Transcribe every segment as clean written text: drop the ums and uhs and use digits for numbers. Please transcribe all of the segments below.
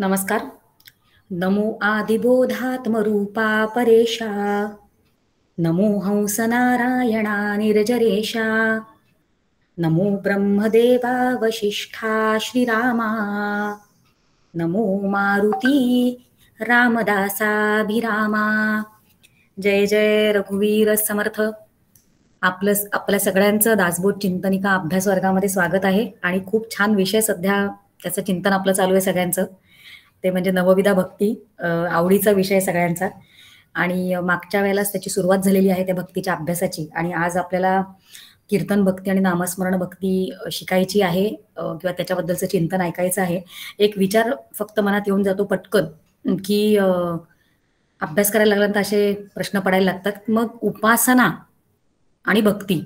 नमस्कार. नमो आदिबोधात्मरूपा परेशा, नमो हंसनारायणा निर्जरेशा, नमो ब्रह्मदेवा वसिष्ठा श्रीरामा, नमो मारुती रामदासाभिरामा. जय जय रघुवीर समर्थ. आपल्या सगळ्यांचं दासबोध चिंतनिका अभ्यास वर्गामध्ये स्वागत आहे. आणि खूप छान विषय सध्या त्याचं चिंतन आपलं चालू आहे सगळ्यांचं, ते म्हणजे नवविधा भक्ती. आवडीचा विषय सगळ्यांचा. आणि मागच्या वेळेलाच त्याची सुरुवात झालेली आहे त्या भक्तीच्या अभ्यासाची. आणि आज आपल्याला कीर्तन भक्ती आणि नामस्मरण भक्ती शिकायची आहे, किंवा त्याच्याबद्दलचं चिंतन ऐकायचं आहे. एक विचार फक्त मनात येऊन जातो पटकन, की अभ्यास करायला लागल्यानंतर असे प्रश्न पडायला लागतात, मग उपासना आणि भक्ती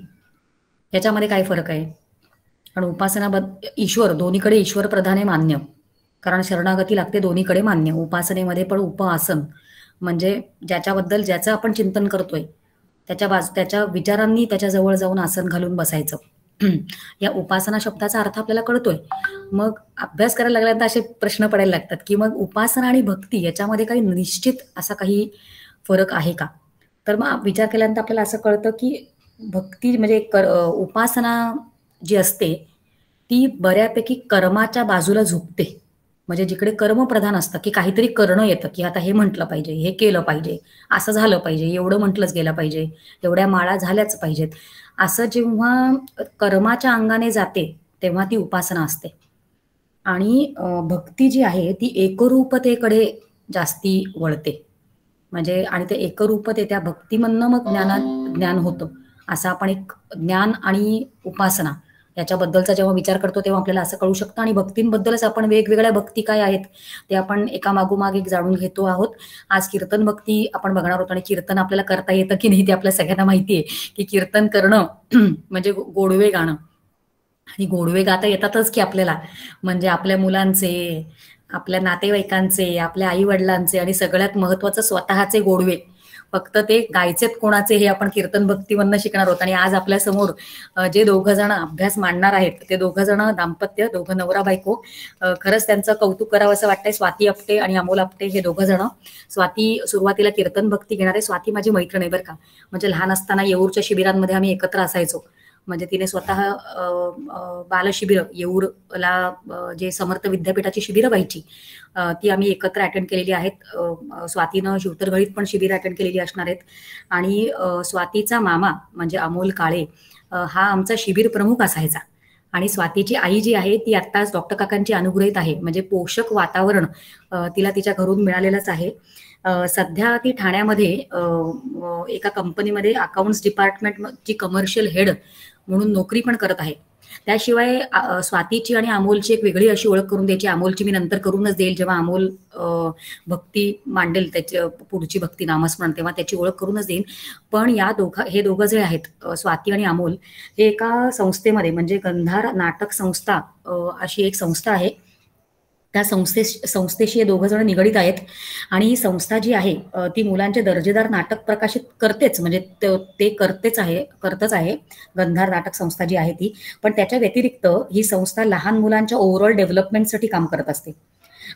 याच्यामध्ये काय फरक आहे? कारण उपासना ईश्वर दोन्हीकडे ईश्वर प्रधान आहे मान्य, कारण शरणागती लागते दोन्हीकडे मान्य. उपासनेमध्ये पण उपआसन म्हणजे ज्याच्याबद्दल ज्याचं आपण चिंतन करतोय त्याच्या विचारांनी त्याच्याजवळ जाऊन आसन घालून बसायचं. या उपासना शब्दाचा अर्थ आपल्याला कळतोय. मग अभ्यास करायला लागल्यानंतर असे प्रश्न पडायला लागतात, की मग उपासना आणि भक्ती याच्यामध्ये काही निश्चित असा काही फरक आहे का? तर मग विचार केल्यानंतर आपल्याला असं कळतं, की भक्ती म्हणजे उपासना जी असते ती बऱ्यापैकी कर्माच्या बाजूला झुकते. म्हणजे जिकडे कर्मप्रधान असतं, की काहीतरी करणं येतं, की आता हे म्हटलं पाहिजे, हे केलं पाहिजे, असं झालं पाहिजे, एवढं म्हटलंच गेलं पाहिजे, एवढ्या माळा झाल्याच पाहिजेत, असं जेव्हा कर्माच्या अंगाने जाते तेव्हा ती उपासना असते. आणि भक्ती जी आहे ती एकरूपतेकडे जास्ती वळते. म्हणजे आणि ते एकरूपते त्या भक्तीमधनं मग ज्ञान होतं. असं आपण एक ज्ञान आणि उपासना याच्याबद्दलचा जेव्हा विचार करतो तेव्हा आपल्याला असं कळू शकतं. आणि भक्तींबद्दलच आपण वेगवेगळ्या भक्ती काय आहेत ते आपण एका मागोमाग एक जाणून घेतो आहोत. आज कीर्तन भक्ती आपण बघणार आहोत. आणि कीर्तन आपल्याला करता येतं की नाही ते आपल्या सगळ्यांना माहिती आहे, की कीर्तन करणं म्हणजे गोडवे गाणं. आणि गोडवे गाता येतातच की आपल्याला, म्हणजे आपल्या मुलांचे, आपल्या नातेवाईकांचे, आपल्या आई वडिलांचे, आणि सगळ्यात महत्वाचं स्वतःचे गोडवे. फक्त ते गायचेत कोणाचे हे आपण कीर्तन भक्तीमधनं शिकणार आहोत. आणि आज आपल्या समोर जे दोघं जण अभ्यास मांडणार आहेत ते दोघं जण दाम्पत्य, दोघं नवरा बायको. खरंच त्यांचं कौतुक करावं असं वाटतंय. स्वाती आपटे आणि अमोल आपटे हे दोघं जण. स्वाती सुरुवातीला कीर्तन भक्ती घेणार आहे. स्वाती माझी मैत्रीण आहे बरं का. म्हणजे लहान असताना येऊरच्या शिबिरांमध्ये आम्ही एकत्र असायचो. म्हणजे तिने स्वतः बालशिबिर येऊरला, जे समर्थ विद्यापीठाची शिबिरं व्हायची ती आम्ही एकत्र अटेंड केलेली आहेत. स्वातीनं शिवतरघळीत पण शिबिर अटेंड केलेली असणार आहेत. आणि स्वातीचा मामा म्हणजे अमोल काळे हा आमचा शिबिर प्रमुख असायचा. आणि स्वातीची आई जी आहे ती आत्ताच डॉक्टर काकांची अनुग्रहित आहे. म्हणजे पोषक वातावरण तिला तिच्या घरून मिळालेलंच आहे. सध्या ती ठाण्यामध्ये एका कंपनीमध्ये अकाउंट्स डिपार्टमेंटची कमर्शियल हेड म्हणून नोकरी पण करत आहे. त्याशिवाय स्वातीची आणि अमोलची एक वेगळी अशी ओळख करून द्यायची. अमोलची मी नंतर करूनच देईल, जेव्हा अमोल भक्ती मांडेल त्याची पुढची भक्ती नामस्मरण, तेव्हा त्याची ओळख करूनच देईन. पण हे दोघं जे आहेत स्वाती आणि अमोल, हे एका संस्थेमध्ये म्हणजे गंधार नाटक संस्था अशी एक संस्था आहे. त्या संस्थेशी हे दोघं जण निगडीत आहेत. आणि ही संस्था जी आहे ती मुलांचे दर्जेदार नाटक प्रकाशित करतेच, म्हणजे ते करतच आहे. गंधार नाटक संस्था जी आहे ती. पण त्याच्या व्यतिरिक्त ही संस्था लहान मुलांच्या ओव्हरऑल डेव्हलपमेंटसाठी काम करत असते.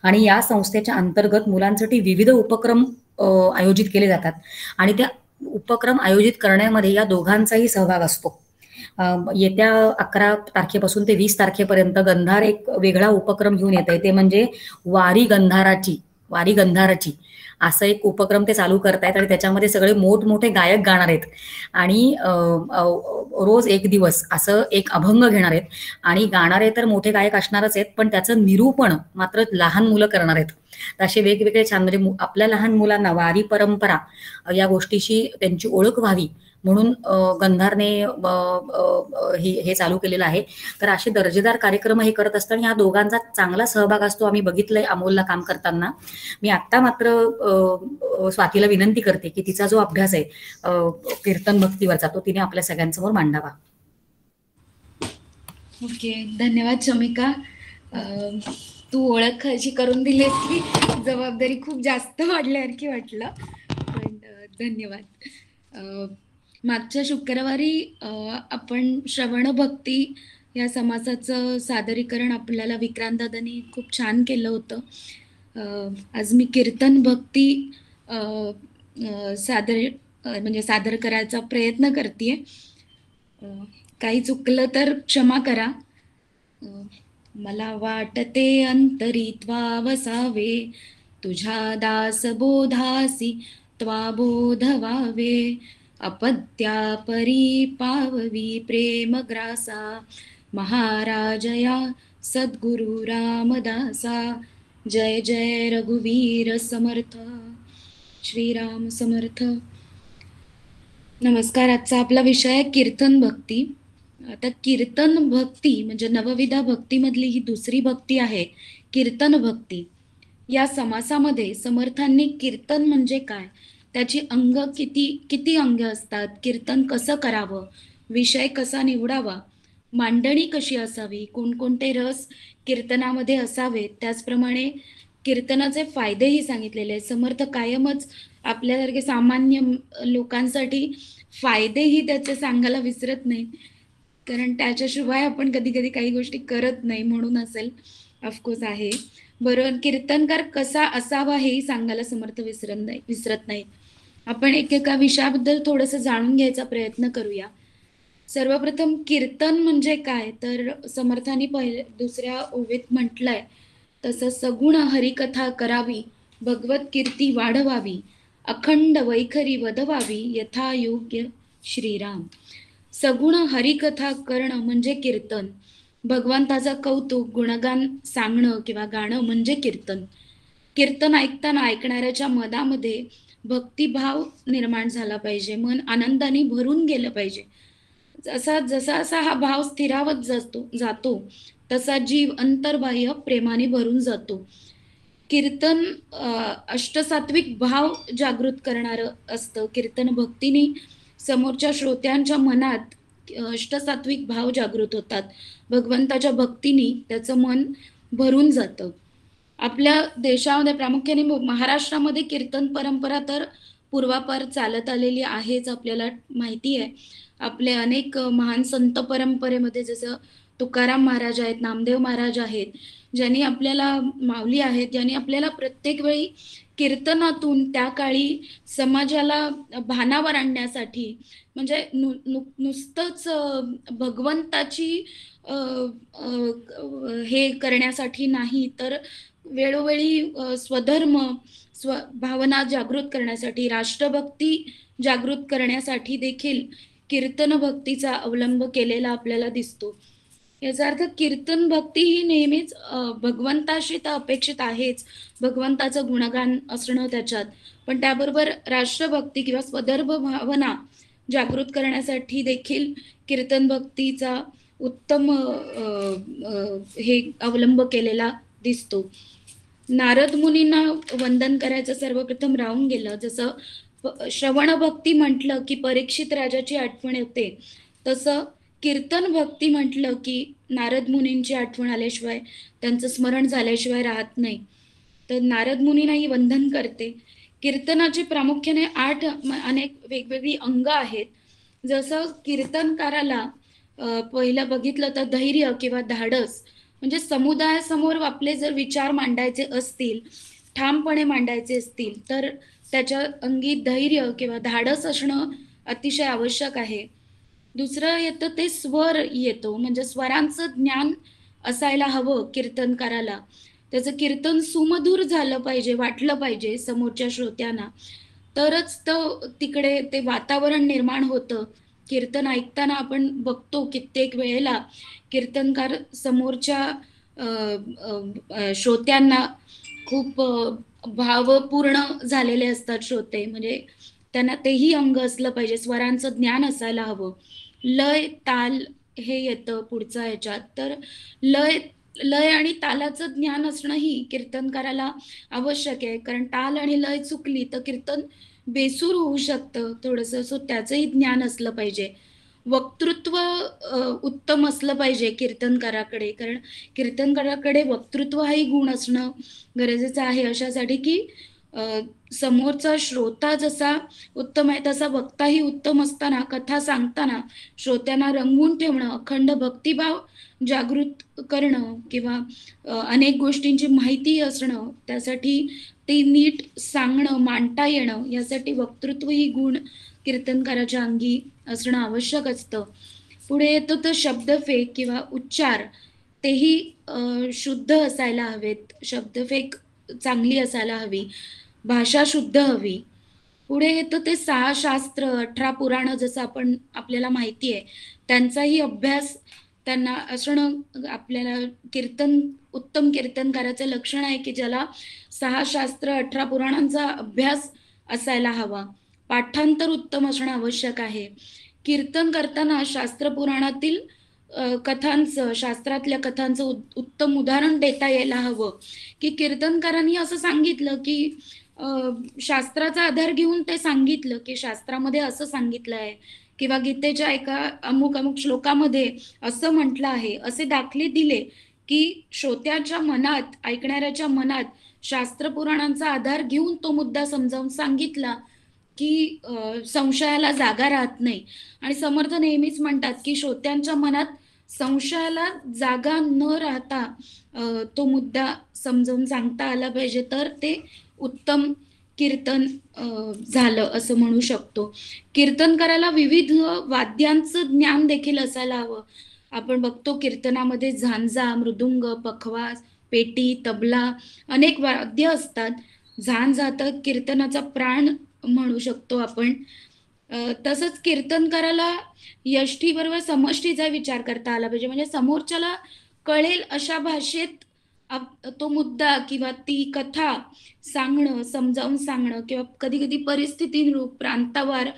आणि या संस्थेच्या अंतर्गत मुलांसाठी विविध उपक्रम आयोजित केले जातात. आणि त्या उपक्रम आयोजित करण्यामध्ये या दोघांचाही सहभाग असतो. येत्या 11 तारखेपासून ते 20 तारखेपर्यंत गंधार एक वेगळा उपक्रम घेऊन येत आहे. ते म्हणजे वारी गंधाराची असं एक उपक्रम ते चालू करतायत. आणि त्याच्यामध्ये सगळे मोठमोठे गायक गाणार आहेत. आणि रोज एक दिवस असं एक अभंग घेणार आहेत. आणि गाणारे तर मोठे गायक असणारच आहेत, पण त्याचं निरूपण मात्र लहान मुलं करणार आहेत. तर असे वेगवेगळे छान, म्हणजे आपल्या लहान मुलांना वारी परंपरा या गोष्टीशी त्यांची ओळख व्हावी म्हणून गंधारने हे चालू केलेलं आहे. तर असे दर्जेदार कार्यक्रम हे करत असताना ह्या दोघांचा चांगला सहभाग असतो. आम्ही बघितलंय अमोलला काम करताना. मी आत्ता मात्र स्वातीला विनंती करते की तिचा जो अभ्यास आहे कीर्तन भक्तीवरचा, तो तिने आपल्या सगळ्यांसमोर मांडावा. ओके, धन्यवाद शमिका. तू ओळख अशी करून दिलीस की जबाबदारी खूप जास्त वाढल्यासारखी वाटलं, पण धन्यवाद. मागच्या शुक्रवारी आपण श्रवण भक्ती या समासाचं सादरीकरण आपल्याला विक्रांत दादांनी खूप छान केलं होतं. आज मी कीर्तन भक्ती सादर करायचा प्रयत्न करतेय. काही चुकलं तर क्षमा करा. मला वाटते अंतरी त्वा वसावे, तुझ्या दास बोधासी त्वा बोध व्हावे. अपत्या परी पाववी प्रेम ग्रासा, महाराजया सद्गुरु रामदासा. जय जय रघुवीर समर्थ. श्रीराम समर्थ. नमस्कार. आजचा आपला विषय आहे कीर्तन भक्ती. आता कीर्तन भक्ती म्हणजे नवविधा भक्तीमधली ही दुसरी भक्ती आहे, कीर्तन भक्ती. या समासामध्ये समर्थांनी कीर्तन म्हणजे काय, त्याची अंग किती अंग असतात, कीर्तन कसं करावं, विषय कसा निवडावा, मांडणी कशी असावी, कोणकोणते रस कीर्तनामध्ये असावेत, त्याचप्रमाणे कीर्तनाचे फायदेही सांगितलेले आहेत. समर्थ कायमच आपल्यासारखे सामान्य लोकांसाठी फायदेही त्याचे सांगायला विसरत नाही, कारण त्याच्याशिवाय आपण कधी कधी काही गोष्टी करत नाही म्हणून असेल, ऑफकोर्स आहे. बरोबर. कीर्तनकार कसा असावा हेही सांगायला समर्थ विसरत नाही. आपण एकेका विषयाबद्दल थोडंसं जाणून घ्यायचा प्रयत्न करूया. सर्वप्रथम कीर्तन म्हणजे काय, तर समर्थांनी दुसऱ्या ओवीत म्हटलंय तसं सगुण हरिकथा करावी, भगवत कीर्ती वाढवावी, अखंड वैखरी वधवावी, यथायोग्य श्रीराम. सगुण हरिकथा करणं म्हणजे कीर्तन. भगवंताचा कौतुक गुणगान सांगणं किंवा गाणं म्हणजे कीर्तन. कीर्तन ऐकताना ऐकणाऱ्याच्या मनामध्ये भक्तिभाव निर्माण झाला पाहिजे, मन आनंदाने भरून गेलं पाहिजे. जसा हा भाव स्थिरावत जातो तसा जीव अंतर्बाह्य प्रेमाने भरून जातो. कीर्तन अष्टसात्विक भाव जागृत करणारं असतं. कीर्तन भक्तीने समोरच्या श्रोत्यांच्या मनात अष्टसात्विक भाव जागृत होतात. भगवंताच्या भक्तीने त्याचं मन भरून जातं. आपल्या देशामध्ये प्रामुख्याने महाराष्ट्रामध्ये कीर्तन परंपरा तर पूर्वापार चालत आलेली आहेच, आपल्याला माहिती आहे. आपले अनेक महान संत परंपरेमध्ये जसं तुकाराम महाराज आहेत, नामदेव महाराज आहेत, ज्यांनी आपल्याला माऊली आहेत, ज्यांनी आपल्याला प्रत्येक वेळी कीर्तनातून त्या काळी समाजाला भानावर आणण्यासाठी, म्हणजे नुसतंच भगवंताची हे करण्यासाठी नाही, तर वेळोवेळी स्वधर्म भावना जागृत करण्यासाठी, राष्ट्रभक्ती जागृत करण्यासाठी देखील कीर्तन भक्तीचा अवलंब केलेला आपल्याला दिसतो. याचा अर्थ कीर्तन भक्ती ही नेहमीच भगवंताशी तर अपेक्षित आहेच, भगवंताचं गुणगान असणं त्याच्यात, पण त्याबरोबर राष्ट्रभक्ती किंवा स्वधर्म भावना जागृत करण्यासाठी देखील कीर्तन भक्तीचा उत्तम हे अवलंब केलेला दिसतो. नारद मुनींना वंदन करायचं सर्वप्रथम राहून गेलं. जसं श्रवण भक्ती म्हटलं की परीक्षित राजाची आठवण येते, तसं कीर्तन भक्ती म्हटलं की नारद मुनींची आठवण आल्याशिवाय, त्यांचं स्मरण झाल्याशिवाय राहत नाही. तर नारद मुनींनाही वंदन करते. कीर्तनाची प्रामुख्याने 8 अनेक वेगवेगळी अंग आहेत. जसं कीर्तनकाराला पहिलं बघितलं तर धैर्य किंवा धाडस, म्हणजे समुदायासमोर आपले जर विचार मांडायचे असतील, ठामपणे मांडायचे असतील, तर त्याच्या अंगी धैर्य किंवा धाडस असणं अतिशय आवश्यक आहे. दुसरं येतं ते स्वर येतो, म्हणजे स्वरांचं ज्ञान असायला हवं कीर्तनकाराला. त्याचं कीर्तन सुमधुर झालं पाहिजे, वाटलं पाहिजे समोरच्या श्रोत्यांना, तरच तिकडे ते वातावरण निर्माण होतं. कीर्तन ऐकताना आपण बघतो कित्येक वेळेला कीर्तनकार समोरच्या श्रोत्यांना खूप भावपूर्ण झालेले असतात श्रोते, म्हणजे त्यांना तेही अंग असलं पाहिजे, स्वरांचं ज्ञान असायला हवं. लय ताल हे येतं पुढचं ह्याच्यात, तर लय आणि तालाचं ज्ञान असणंही कीर्तनकाराला आवश्यक आहे, कारण ताल आणि लय चुकली तर कीर्तन बेसूर होऊ शकतं थोडंसं, सो त्याचंही ज्ञान असलं पाहिजे. वक्तृत्व उत्तम असलं पाहिजे कीर्तनकाराकडे, कारण कीर्तनकाराकडे वक्तृत्व हाही गुण असणं गरजेचं आहे, अशासाठी की समोरचा श्रोता जसा उत्तम आहे तसा वक्ताही उत्तम असताना कथा सांगताना श्रोत्यांना रंगवून ठेवणं, अखंड भक्तिभाव जागृत करणं किंवा अनेक गोष्टींची माहिती असणं, त्यासाठी ते नीट सांगणं, मांडता येणं, यासाठी वक्तृत्व ही गुण कीर्तनकाराच्या अंगी असणं आवश्यक असतं. पुढे येतो तर शब्दफेक किंवा उच्चार, तेही शुद्ध असायला हवेत. शब्दफेक चांगली असायला हवी, भाषा शुद्ध हवी. पुढे येतं ते 6 शास्त्र, 18 पुराणं, जसं आपल्याला माहिती आहे, त्यांचाही अभ्यास त्यांना असणं आपल्याला उत्तम कीर्तनकाराचं लक्षण आहे, की ज्याला 6 शास्त्र, 18 पुराणांचा अभ्यास असायला हवा. पाठांतर उत्तम असणं आवश्यक आहे. कीर्तन करताना शास्त्र पुराणातील कथांचं, शास्त्रातल्या कथांचं उत्तम उदाहरण देता यायला हवं, की कीर्तनकारांनी असं सांगितलं, की शास्त्राचा आधार घेऊन ते सांगितलं, की शास्त्रामध्ये असं सांगितलं आहे किंवा गीतेच्या एका अमुक श्लोकामध्ये असं म्हटलं आहे, असे दाखले दिले, की श्रोत्याच्या मनात, ऐकणाऱ्याच्या मनात शास्त्र पुराणांचा आधार घेऊन तो मुद्दा समजावून सांगितला, की संशयाला जागा राहत नाही. आणि समर्थ नेहमीच म्हणतात, की श्रोत्यांच्या मनात संशयाला जागा न राहता तो मुद्दा समजावून सांगता आला पाहिजे, तर ते उत्तम कीर्तन झालं असं म्हणू शकतो. कीर्तनकाराला विविध वाद्यांचं ज्ञान देखील असायला हवं. आपण बघतो कीर्तनामध्ये झांजा, मृदुंग, पखवाज, पेटी, तबला अनेक वाद्य असतात. झांज हा तर कीर्तनाचा प्राण म्हणू शकतो आपण. तसंच कीर्तनकाराला यष्टी बरोबर समष्टीचा विचार करता आला पाहिजे, म्हणजे समोरच्याला कळेल अशा भाषेत तो मुद्दा किंवा ती कथा सांगणं, समजावून सांगणं किंवा कधी कधी परिस्थितीनुरूप प्रांतावार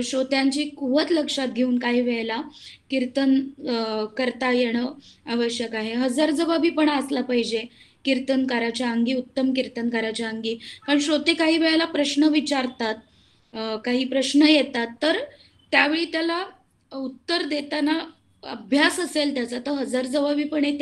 श्रोत्यांची कुवत लक्षात घेऊन काही वेळेला कीर्तन करता येणं आवश्यक आहे. हजरजबाबीपणा असला पाहिजे कीर्तनकाराच्या अंगी, उत्तम कीर्तनकाराच्या अंगी. कारण श्रोते काही वेळेला प्रश्न विचारतात, काही प्रश्न येतात, तर त्यावेळी त्याला उत्तर देताना अभ्यास असेल त्याचा, तर हजरजबाबीपणे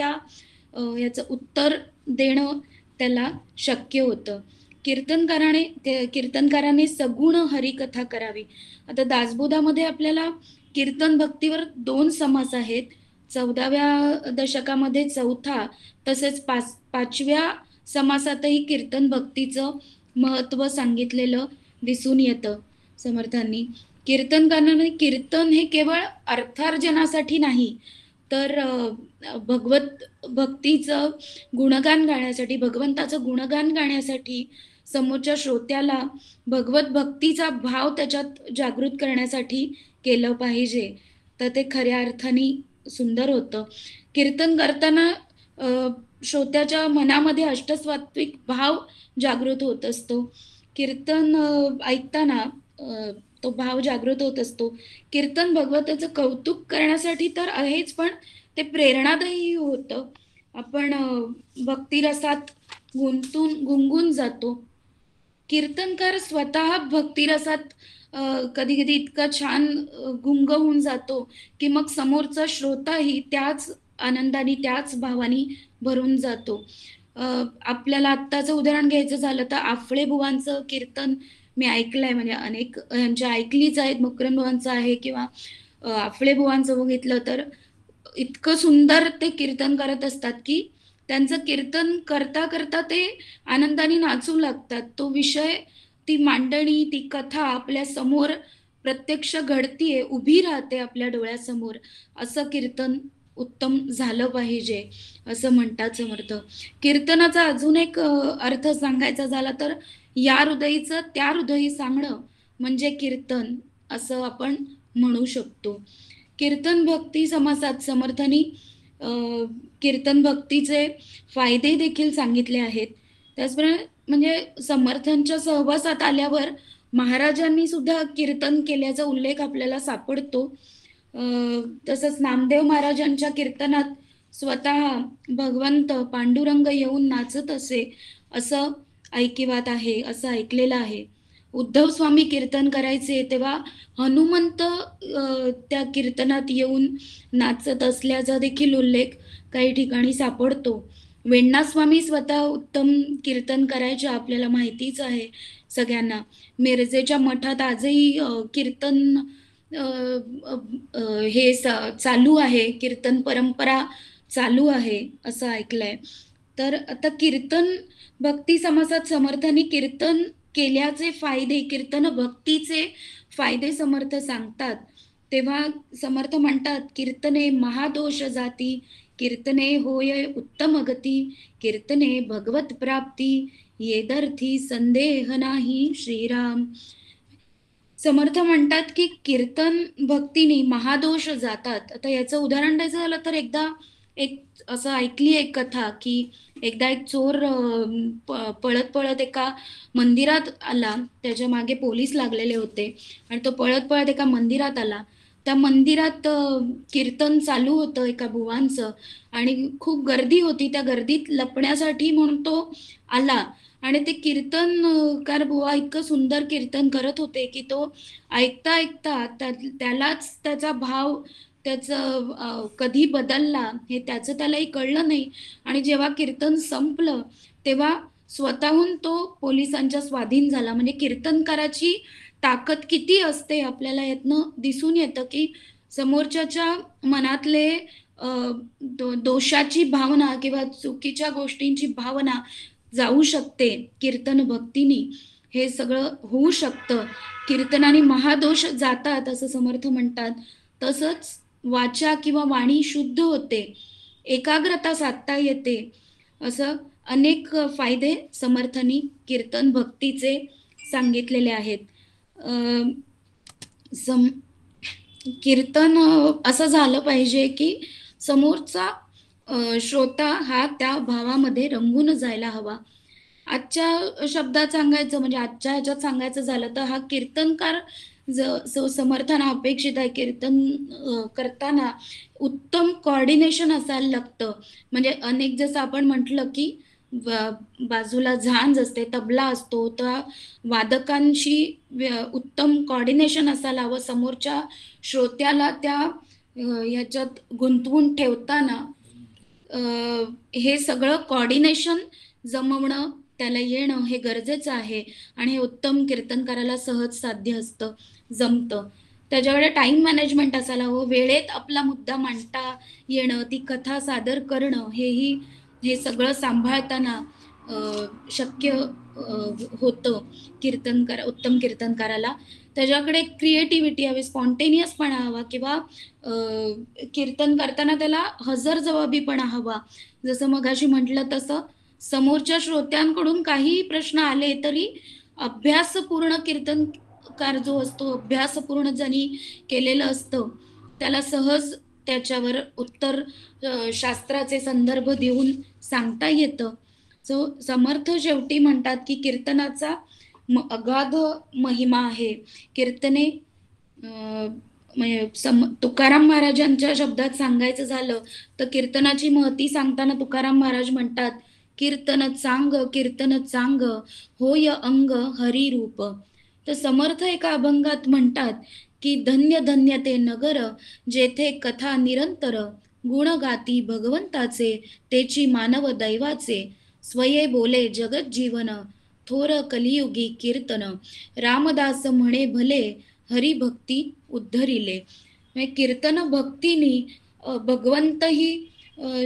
याचं उत्तर देणं त्याला शक्य होतं. कीर्तनकाराने सगुण हरिकथा करावी. आता दासबोधामध्ये आपल्याला कीर्तन भक्तीवर 2 समास आहेत. 14व्या दशकामध्ये चौथा, तसेच 5व्या समासातही कीर्तन भक्तीचं महत्व सांगितलेलं दिसून येतं समर्थांनी. कीर्तनकाराने कीर्तन हे केवळ अर्थार्जनासाठी नाही, तर भगवत भक्तीचं गुणगान गाण्यासाठी, भगवंताचं गुणगान गाण्यासाठी, समोरच्या श्रोत्याला भगवत भक्तीचा भाव त्याच्यात जागृत करण्यासाठी केलं पाहिजे, तर ते खऱ्या अर्थाने सुंदर होतं. कीर्तन करताना श्रोत्याच्या मनामध्ये अष्टसात्विक भाव जागृत होत असतो. कीर्तन ऐकताना तो भाव जागृत होत असतो. कीर्तन भगवंताचं कौतुक करण्यासाठी तर आहेच, पण ते प्रेरणादायी होतं. आपण भक्तिरसात गुंगून जातो. कीर्तनकार स्वतः भक्तिरसात कधी कधी इतका छान गुंग होऊन जातो, की मग समोरचा श्रोताही त्याच आनंदाने, त्याच भावाने भरून जातो. आपल्याला आत्ताचं उदाहरण घ्यायचं झालं तर आफळे बुवांचं कीर्तन मी ऐकलंय, म्हणजे अनेक यांच्या ऐकलीच आहेत. मकरंद बुवांचं आहे किंवा आफळे बुवांचं बघितलं तर इतकं सुंदर ते कीर्तन करत असतात, की त्यांचं कीर्तन करता करता ते आनंदाने नाचू लागतात. तो विषय, ती मांडणी, ती कथा आपल्या समोर प्रत्यक्ष घडतीये, उभी राहते आपल्या डोळ्यासमोर. असं कीर्तन उत्तम झालं पाहिजे असं म्हणतात समर्थ. कीर्तनाचा अजून एक अर्थ सांगायचा झाला तर या हृदयीचं त्या हृदयी सांगणं म्हणजे कीर्तन असं आपण म्हणू शकतो. कीर्तन भक्ती समासात समर्थांनी कीर्तन भक्तीचे फायदे देखील सांगितले आहेत. त्याचप्रमाणे म्हणजे समर्थांच्या सहवासात आल्यावर महाराजांनी सुद्धा कीर्तन केल्याचा उल्लेख आपल्याला सापडतो. तसंच नामदेव महाराजांच्या कीर्तनात स्वतः भगवंत पांडुरंग येऊन नाचत असे असं ऐकिवात आहे, असं ऐकलेलं आहे. उद्धव स्वामी कीर्तन करायचे तेव्हा हनुमंत त्या कीर्तनात येऊन नाचत असल्याचा देखील उल्लेख काही ठिकाणी सापडतो. वेण्णास्वामी स्वतः उत्तम कीर्तन करायचे, आपल्याला माहितीच आहे सगळ्यांना. मिरजेच्या मठात आजही कीर्तन हे चालू आहे, कीर्तन परंपरा चालू आहे असं ऐकलंय. तर आता कीर्तन भक्ती समाजात समर्थांनी कीर्तन केल्याचे फायदे, कीर्तन भक्तीचे फायदे समर्थ सांगतात. तेव्हा समर्थ म्हणतात, कीर्तने महादोष जाती, कीर्तने होय उत्तम गती, कीर्तने भगवत प्राप्ती, येदर्थी संदेह नाही श्रीराम. समर्थ म्हणतात की कीर्तन भक्तीने महादोष जातात. आता याचं उदाहरण द्यायचं झालं तर एकदा एक असं ऐकली एक कथा की एकदा एक चोर पळत पळत एका मंदिरात आला. त्याच्या मागे पोलीस लागलेले होते आणि तो पळत पळत एका मंदिरात आला. त्या मंदिरात कीर्तन चालू होतं एका बुवांचं आणि खूप गर्दी होती. त्या गर्दीत लपण्यासाठी म्हणून तो आला आणि ते कीर्तनकार बुवा इतकं सुंदर कीर्तन करत होते की तो ऐकता ऐकता त्यालाच त्याचा भाव त्याचं कधी बदलला हे त्याचं त्यालाही कळलं नाही. आणि जेव्हा कीर्तन संपलं तेव्हा स्वतःहून तो पोलिसांच्या स्वाधीन झाला. म्हणजे कीर्तनकाराची ताकद किती असते आपल्याला यातनं दिसून येतं की समोरच्याच्या मनातले दोषाची भावना किंवा चुकीच्या गोष्टींची भावना जाऊ शकते कीर्तन भक्तीने. हे सगळं होऊ शकतं. कीर्तनाने महादोष जातात असं समर्थ म्हणतात. तसंच वाचा किंवा वाणी शुद्ध होते, एकाग्रता साधता येते, असं अनेक फायदे समर्थांनी कीर्तन भक्तीचे सांगितलेले आहेत. कीर्तन असं झालं पाहिजे की समोरचा श्रोता हा त्या भावामध्ये रंगून जायला हवा. आजच्या शब्दात सांगायचं म्हणजे आजच्या ह्याच्यात सांगायचं झालं तर हा कीर्तनकार समर्थांना अपेक्षित आहे. कीर्तन करताना उत्तम कोऑर्डिनेशन असायला लागतं. म्हणजे अनेक जसं आपण म्हटलं की बाजूला झांज असते, तबला असतो, तर वादकांशी उत्तम कोऑर्डिनेशन असायला हवं. समोरच्या श्रोत्याला त्या ह्याच्यात गुंतवून ठेवताना हे सगळं कोऑर्डिनेशन जमवणं, त्याला येणं हे गरजेचं आहे आणि हे उत्तम कीर्तनकाराला सहज साध्य असतं, जमतं. त्याच्याकडे टाइम मॅनेजमेंट असायला हवं. वेळेत आपला मुद्दा मांडता येणं, ती कथा सादर करणं, हे सगळं सांभाळताना शक्य होतं उत्तम कीर्तनकाराला. त्याच्याकडे क्रिएटिव्हिटी हवी, स्पॉन्टेनियसपणा हवा किंवा कीर्तन करताना त्याला हजरजबाबीपणा हवा. जसं मगाशी म्हटलं तसं समोरच्या श्रोत्यांकडून काही प्रश्न आले तरी अभ्यासपूर्ण कीर्तनकार जो असतो, अभ्यासपूर्ण ज्यांनी केलेलं असतं, त्याला सहज त्याच्यावर उत्तर शास्त्राचे संदर्भ देऊन सांगता येतं. सो समर्थ शेवटी म्हणतात की कीर्तनाचा अगाध महिमा आहे. कीर्तने तुकाराम महाराजांच्या शब्दात सांगायचं झालं तर कीर्तनाची महती सांगताना तुकाराम महाराज म्हणतात, कीर्तन चांग होय अंग हरी रूप. तर समर्थ एका अभंगात म्हणतात की धन्य धन्य ते नगर, जेथे कथा निरंतर, गुण गाती भगवंताचे, तेची मानव दैवाचे, स्वये बोले जगत जीवन, थोर कलियुगी कीर्तन, रामदास म्हणे भले, हरिभक्ती उद्धरिले. कीर्तन भक्तीने भगवंतही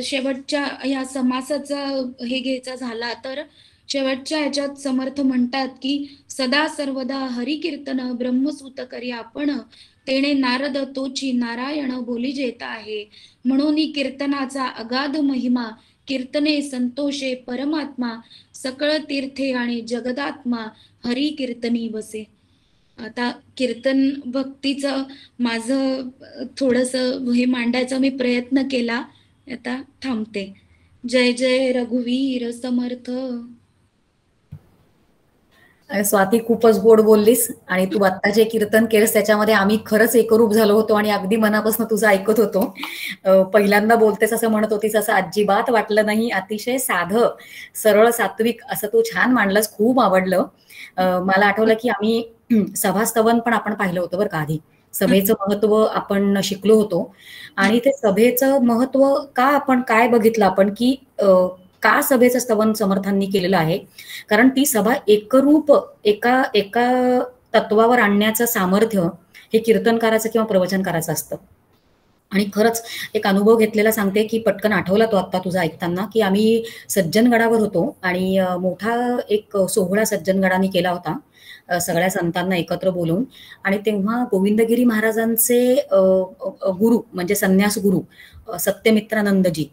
शेवटच्या ह्या समासाचा हे घ्यायचा झाला तर शेवटच्या ह्याच्यात समर्थ म्हणतात की सदा सर्वदा हरिकीर्तन ब्रह्मसूत करी आपण, तेणे नारद तोची नारायण बोली जेत आहे. म्हणून कीर्तनाचा अगाध महिमा, कीर्तने संतोषे परमात्मा, सकळ तीर्थे आणि जगदात्मा, हरी कीर्तनी बसे. आता कीर्तन भक्तीचं माझं थोडंसं हे मांडायचा मी प्रयत्न केला. आता थांबते. जय जय रघुवीर समर्थ. स्वाती, खूपच गोड बोललीस आणि तू आत्ता जे कीर्तन केलंस त्याच्यामध्ये आम्ही खरंच एकरूप झालो होतो आणि अगदी मनापासून तुझं ऐकत होतो. पहिल्यांदा बोलतेस असं म्हणत होतीस, असं अजिबात वाटलं नाही. अतिशय साधं, सरळ, सात्विक असं तू छान मांडलंस. खूप आवडलं. मला आठवलं की आम्ही सभास्तवन पण आपण पाहिलं होतं बरं का आधी. सभेचं महत्व आपण शिकलो होतो आणि ते सभेचं महत्व का आपण काय बघितलं आपण की का सभेचं स्तवन समर्थांनी केलेलं आहे, कारण ती सभा एकरूप एका एका तत्वावर आणण्याचं सामर्थ्य हे कीर्तनकाराचं किंवा प्रवचनकाराचं असतं. आणि खरंच एक अनुभव घेतलेला सांगते, की पटकन आठवला तो आत्ता तुझा ऐकताना, की आम्ही सज्जनगडावर होतो आणि मोठा एक सोहळा सज्जनगडाने केला होता सगळ्या संतांना एकत्र बोलवून. आणि तेव्हा गोविंदगिरी महाराजांचे गुरु म्हणजे संन्यास गुरु सत्यमित्रानंदजी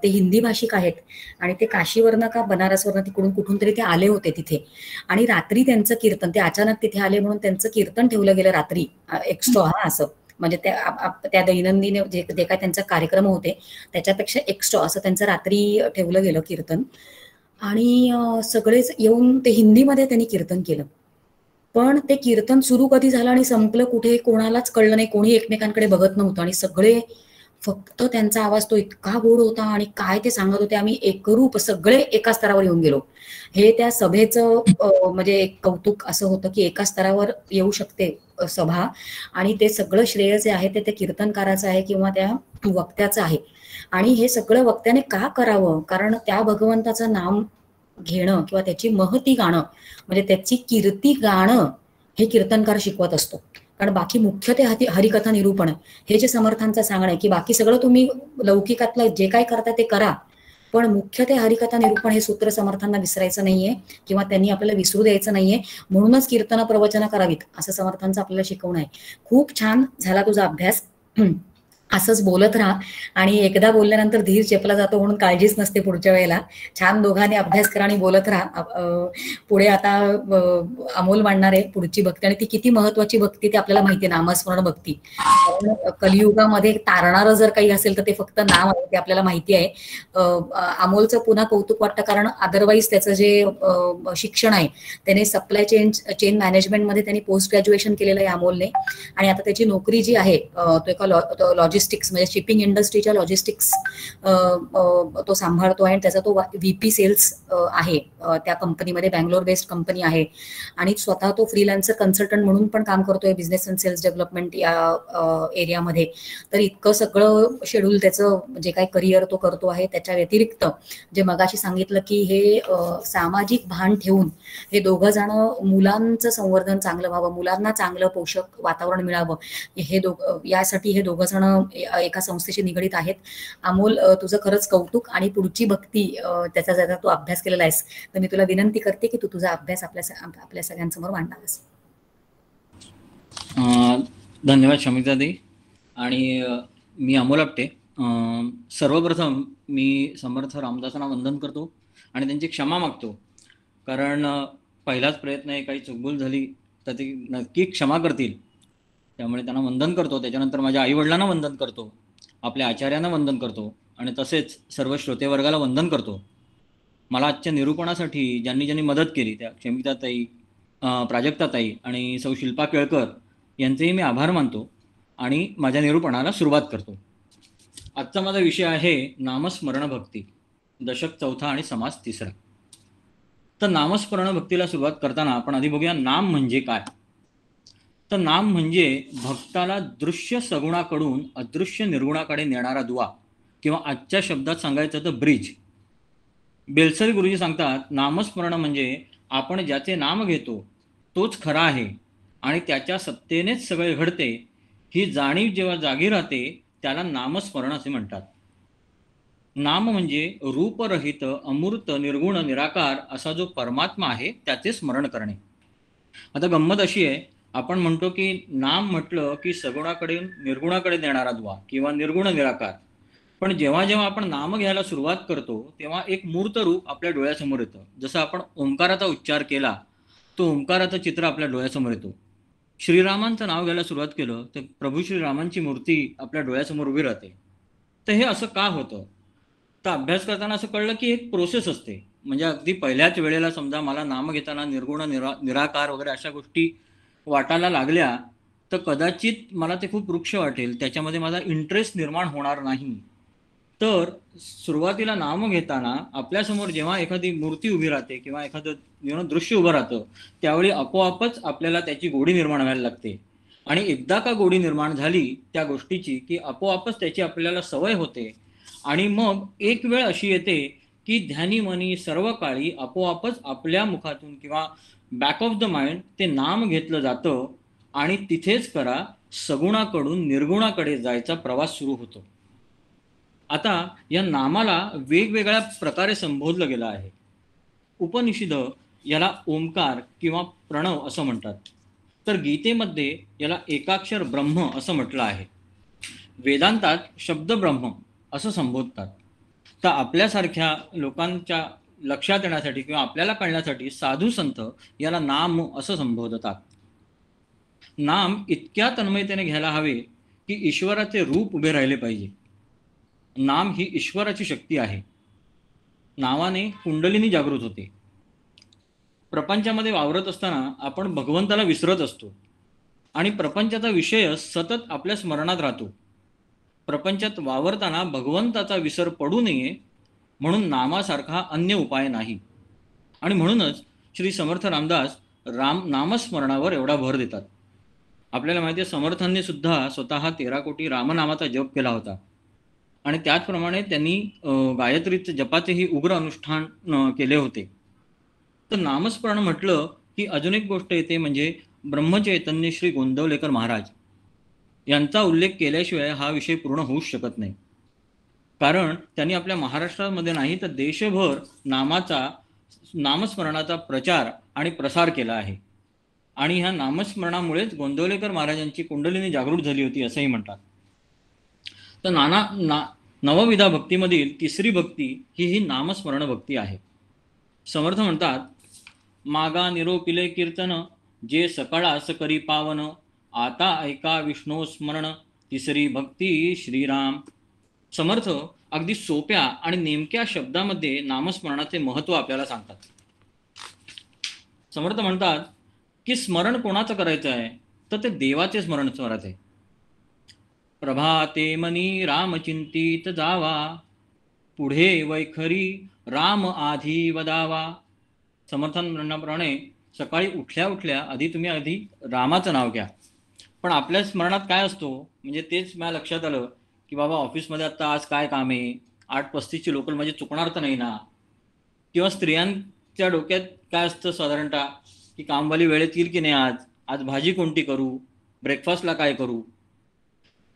ते हिंदी भाषिक आहेत आणि ते काशीवरनं का बनारसवरनं तिकडून कुठून तरी ते आले होते तिथे. आणि रात्री त्यांचं कीर्तन, ते अचानक तिथे आले म्हणून त्यांचं कीर्तन ठेवलं गेलं रात्री एक्स्ट्रा असं, म्हणजे त्या दैनंदिन जे काय त्यांचा कार्यक्रम होते त्याच्यापेक्षा एक्स्ट्रा असं त्यांचं रात्री ठेवलं गेलं कीर्तन. आणि सगळेच येऊन ते हिंदीमध्ये त्यांनी कीर्तन केलं. पण ते कीर्तन सुरू कधी झालं आणि संपलं कुठे कोणालाच कळलं नाही, कोणी एकमेकांकडे बघत नव्हतं आणि सगळे फक्त त्यांचा आवाज तो इतका गोड होता आणि काय ते सांगत होते, आम्ही एकरूप सगळे एका स्तरावर येऊन गेलो. हे त्या सभेचं म्हणजे एक कौतुक असं होतं की एका स्तरावर येऊ शकते सभा आणि ते सगळं श्रेय जे आहे ते कीर्तनकाराचं आहे किंवा त्या वक्त्याचं आहे. आणि हे सगळं वक्त्याने का करावं, कारण त्या भगवंताचं नाम घेणं किंवा त्याची महती गाणं म्हणजे त्याची कीर्ती गाणं हे कीर्तनकार शिकवत असतो. कारण बाकी मुख्य ते हरिकथा निरूपण हे जे समर्थांचं सांगणं आहे की बाकी सगळं तुम्ही लौकिकातलं जे काय करता ते करा, पण मुख्य ते हरिकथा निरूपण हे सूत्र समर्थांना विसरायचं नाहीये किंवा त्यांनी आपल्याला विसरू द्यायचं नाहीये. म्हणूनच कीर्तन प्रवचन करावीत असं समर्थांचं आपल्याला शिकवणं आहे. खूप छान झाला तुझा अभ्यास. असंच बोलत राहा आणि एकदा बोलल्यानंतर धीर चेपला जातो म्हणून काळजीच नसते पुढच्या वेळेला. छान दोघांनी अभ्यास करा आणि बोलत राहा. पुढे आता अमोल मांडणार आहे पुढची भक्ती आणि ती किती महत्वाची भक्ती ते आपल्याला माहिती आहे, नामस्मरण भक्ती. कलियुगामध्ये तारणारं जर काही असेल तर ते फक्त नाम आहे, ते आपल्याला माहिती आहे. अमोलचं पुन्हा कौतुक वाटतं कारण अदरवाईज त्याचं जे शिक्षण आहे त्याने सप्लाय चेन मॅनेजमेंटमध्ये त्यांनी पोस्ट ग्रॅज्युएशन केलेलं आहे अमोलने. आणि आता त्याची नोकरी जी आहे तो एका लॉजिस्टिक्स म्हणजे शिपिंग इंडस्ट्रीच्या लॉजिस्टिक्स तो सांभाळतो आहे आणि त्याचा तो VP सेल्स आहे त्या कंपनीमध्ये, बँगलोर बेस्ड कंपनी आहे. आणि स्वतः तो फ्रीलान्सर कन्सल्टंट म्हणून पण काम करतोय बिझनेस अँड सेल्स डेव्हलपमेंट या एरियामध्ये. तर इतकं सगळं शेड्यूल त्याचं जे काही करिअर तो करतो आहे. त्याच्या व्यतिरिक्त जे मगाशी सांगितलं की हे सामाजिक भान ठेवून हे दोघं जण मुलांचं संवर्धन चांगलं व्हावं, मुलांना चांगलं पोषक वातावरण मिळावं, हे यासाठी हे दोघं जण एका संस्थेशी निगडीत आहेत. अमोल तुझं खरंच कौतुक आणि पुढची भक्ती त्याचा जर तू अभ्यास केलेला आहेस तर मी तुला विनंती करते की तू तुझा अभ्यास आपल्या सगळ्यांसमोर मांडावास. धन्यवाद शमितादी. आणि मी अमोल आपटे. सर्वप्रथम मी समर्थ रामदासांना वंदन करतो आणि त्यांची क्षमा मागतो, कारण पहिलाच प्रयत्न आहे, काही चुकभूल झाली तर ती नक्की क्षमा करतील, त्यामुळे त्यांना वंदन करतो. त्याच्यानंतर माझ्या आईवडिलांना वंदन करतो, आपल्या आचार्यांना वंदन करतो आणि तसेच सर्व श्रोतेवर्गाला वंदन करतो. मला आजच्या निरूपणासाठी ज्यांनी ज्यांनी मदत केली त्या क्षमिताताई, प्राजक्ताताई आणि सौ शिल्पा केळकर यांचेही मी आभार मानतो आणि माझ्या निरूपणाला सुरुवात करतो. आजचा माझा विषय आहे नामस्मरण भक्ती, दशक 4 आणि समास 3. तर नामस्मरण भक्तीला सुरुवात करताना आपण आधी बघूया नाम म्हणजे काय. तर नाम म्हणजे भक्ताला दृश्य सगुणाकडून अदृश्य निर्गुणाकडे नेणारा दुवा, किंवा आजच्या शब्दात सांगायचं तर ब्रिज. बेलसरी गुरुजी सांगतात, नामस्मरण म्हणजे आपण ज्याचे नाम घेतो तोच खरा आहे आणि त्याच्या सत्तेनेच सगळे घडते, ही जाणीव जेव्हा जागी राहते त्याला नामस्मरण असे म्हणतात. नाम म्हणजे रूपरहित अमूर्त निर्गुण निराकार असा जो परमात्मा आहे त्याचे स्मरण करणे. आता गंमत अशी आहे, आपण म्हणतो की नाम म्हटलं की सगुणाकडे निर्गुणाकडे नेणारा दुवा किंवा निर्गुण निराकार, पण जेव्हा जेव्हा आपण नाम घ्यायला सुरुवात करतो तेव्हा एक मूर्त रूप आपल्या डोळ्यासमोर येतं. जसं आपण ओंकाराचा उच्चार केला तो ओंकाराचं चित्र आपल्या डोळ्यासमोर येतो. श्रीरामांचं नाव घ्यायला सुरुवात केलं तर प्रभू श्रीरामांची मूर्ती आपल्या डोळ्यासमोर उभी राहते. तर हे असं का होतं, तर अभ्यास करताना असं कळलं की एक प्रोसेस असते. म्हणजे अगदी पहिल्याच वेळेला समजा मला नाम घेताना निर्गुण निराकार वगैरे अशा गोष्टी वाटायला लागल्या तर कदाचित मला ते खूप वृक्ष वाटेल, त्याच्यामध्ये माझा इंटरेस्ट निर्माण होणार नाही. तर सुरुवातीला नाम घेताना आपल्यासमोर जेव्हा एखादी मूर्ती उभी राहते किंवा एखादं दृश्य उभं राहतं त्यावेळी आपोआपच आपल्याला त्याची गोडी निर्माण व्हायला लागते. आणि एकदा का गोडी निर्माण झाली त्या गोष्टीची की आपोआपच त्याची आपल्याला सवय होते. आणि मग एक वेळ अशी येते की ध्यानी मनी सर्व काळी आपोआपच आपल्या मुखातून किंवा बॅक ऑफ द माइंड ते नाम घेतलं जातं आणि तिथेच करा सगुणाकडून निर्गुणाकडे जायचा प्रवास सुरू होतो. आता या नामाला वेगवेगळ्या प्रकारे संबोधलं गेलं आहे. उपनिषद याला ओंकार किंवा प्रणव असं म्हणतात, तर गीतेमध्ये याला एकाक्षर ब्रह्म असं म्हटलं आहे. वेदांतात शब्द ब्रह्म असं संबोधतात. तर आपल्यासारख्या लोकांच्या लक्षात येण्यासाठी किंवा आपल्याला कळण्यासाठी साधू संत याला नाम असं संबोधतात. नाम इतक्या तन्मयतेने घ्यायला हवे की ईश्वराचे रूप उभे राहिले पाहिजे. नाम ही ईश्वराची शक्ती आहे. नावाने कुंडलिनी जागृत होते. प्रपंचामध्ये वावरत असताना आपण भगवंताला विसरत असतो आणि प्रपंचाचा विषय सतत आपल्या स्मरणात राहतो. प्रपंचात वावरताना भगवंताचा विसर पडू नये म्हणून नामासारखा अन्य उपाय नाही. आणि म्हणूनच श्री समर्थ रामदास नामस्मरणावर एवढा भर देतात. आपल्याला माहिती आहे, समर्थांनी सुद्धा स्वतः 13 कोटी रामनामाचा जप केला होता आणि त्याचप्रमाणे त्यांनी गायत्रीचे जपाचेही उग्र अनुष्ठान केले होते. तर नामस्मरण म्हटलं की अजून एक गोष्ट येते, म्हणजे ब्रह्मचैतन्य श्री गोंदवलेकर महाराज यांचा उल्लेख केल्याशिवाय हा विषय पूर्ण होऊच शकत नाही. कारण त्यांनी आपल्या महाराष्ट्रामध्ये नाही तर देशभर नामस्मरणाचा प्रचार आणि प्रसार केला आहे. आणि ह्या नामस्मरणामुळेच गोंदवलेकर महाराजांची कुंडलिनी जागृत झाली होती असंही म्हणतात. तर नवविधा भक्तीमधील तिसरी भक्ती ही नामस्मरण भक्ती आहे. समर्थ म्हणतात, मागा निरोपिले कीर्तन जे सकाळास करी पावन, आता ऐका विष्णू स्मरण तिसरी भक्ती श्रीराम. समर्थ अगदी सोप्या आणि नेमक्या शब्दामध्ये नामस्मरणाचे महत्व आपल्याला सांगतात. समर्थ म्हणतात की स्मरण कोणाचं करायचं आहे, तर ते देवाचे स्मरण करायचं आहे. प्रभाते मनी राम चिंतित जावा, पुढे वैखरी राम आधी वदावा. समर्थांप्रमाणे सकाळी उठल्या आधी तुम्ही रामाचं नाव घ्या. पण आपल्या स्मरणात काय असतो, म्हणजे तेच मला लक्षात आलं की बाबा ऑफिसमध्ये आता आज काय काम आहे, 8:35ची लोकल म्हणजे चुकणार तर नाही ना. किंवा स्त्रियांच्या डोक्यात काय असतं साधारणतः की कामवाली वेळेत येईल की नाही, आज भाजी कोणती करू, ब्रेकफास्टला काय करू.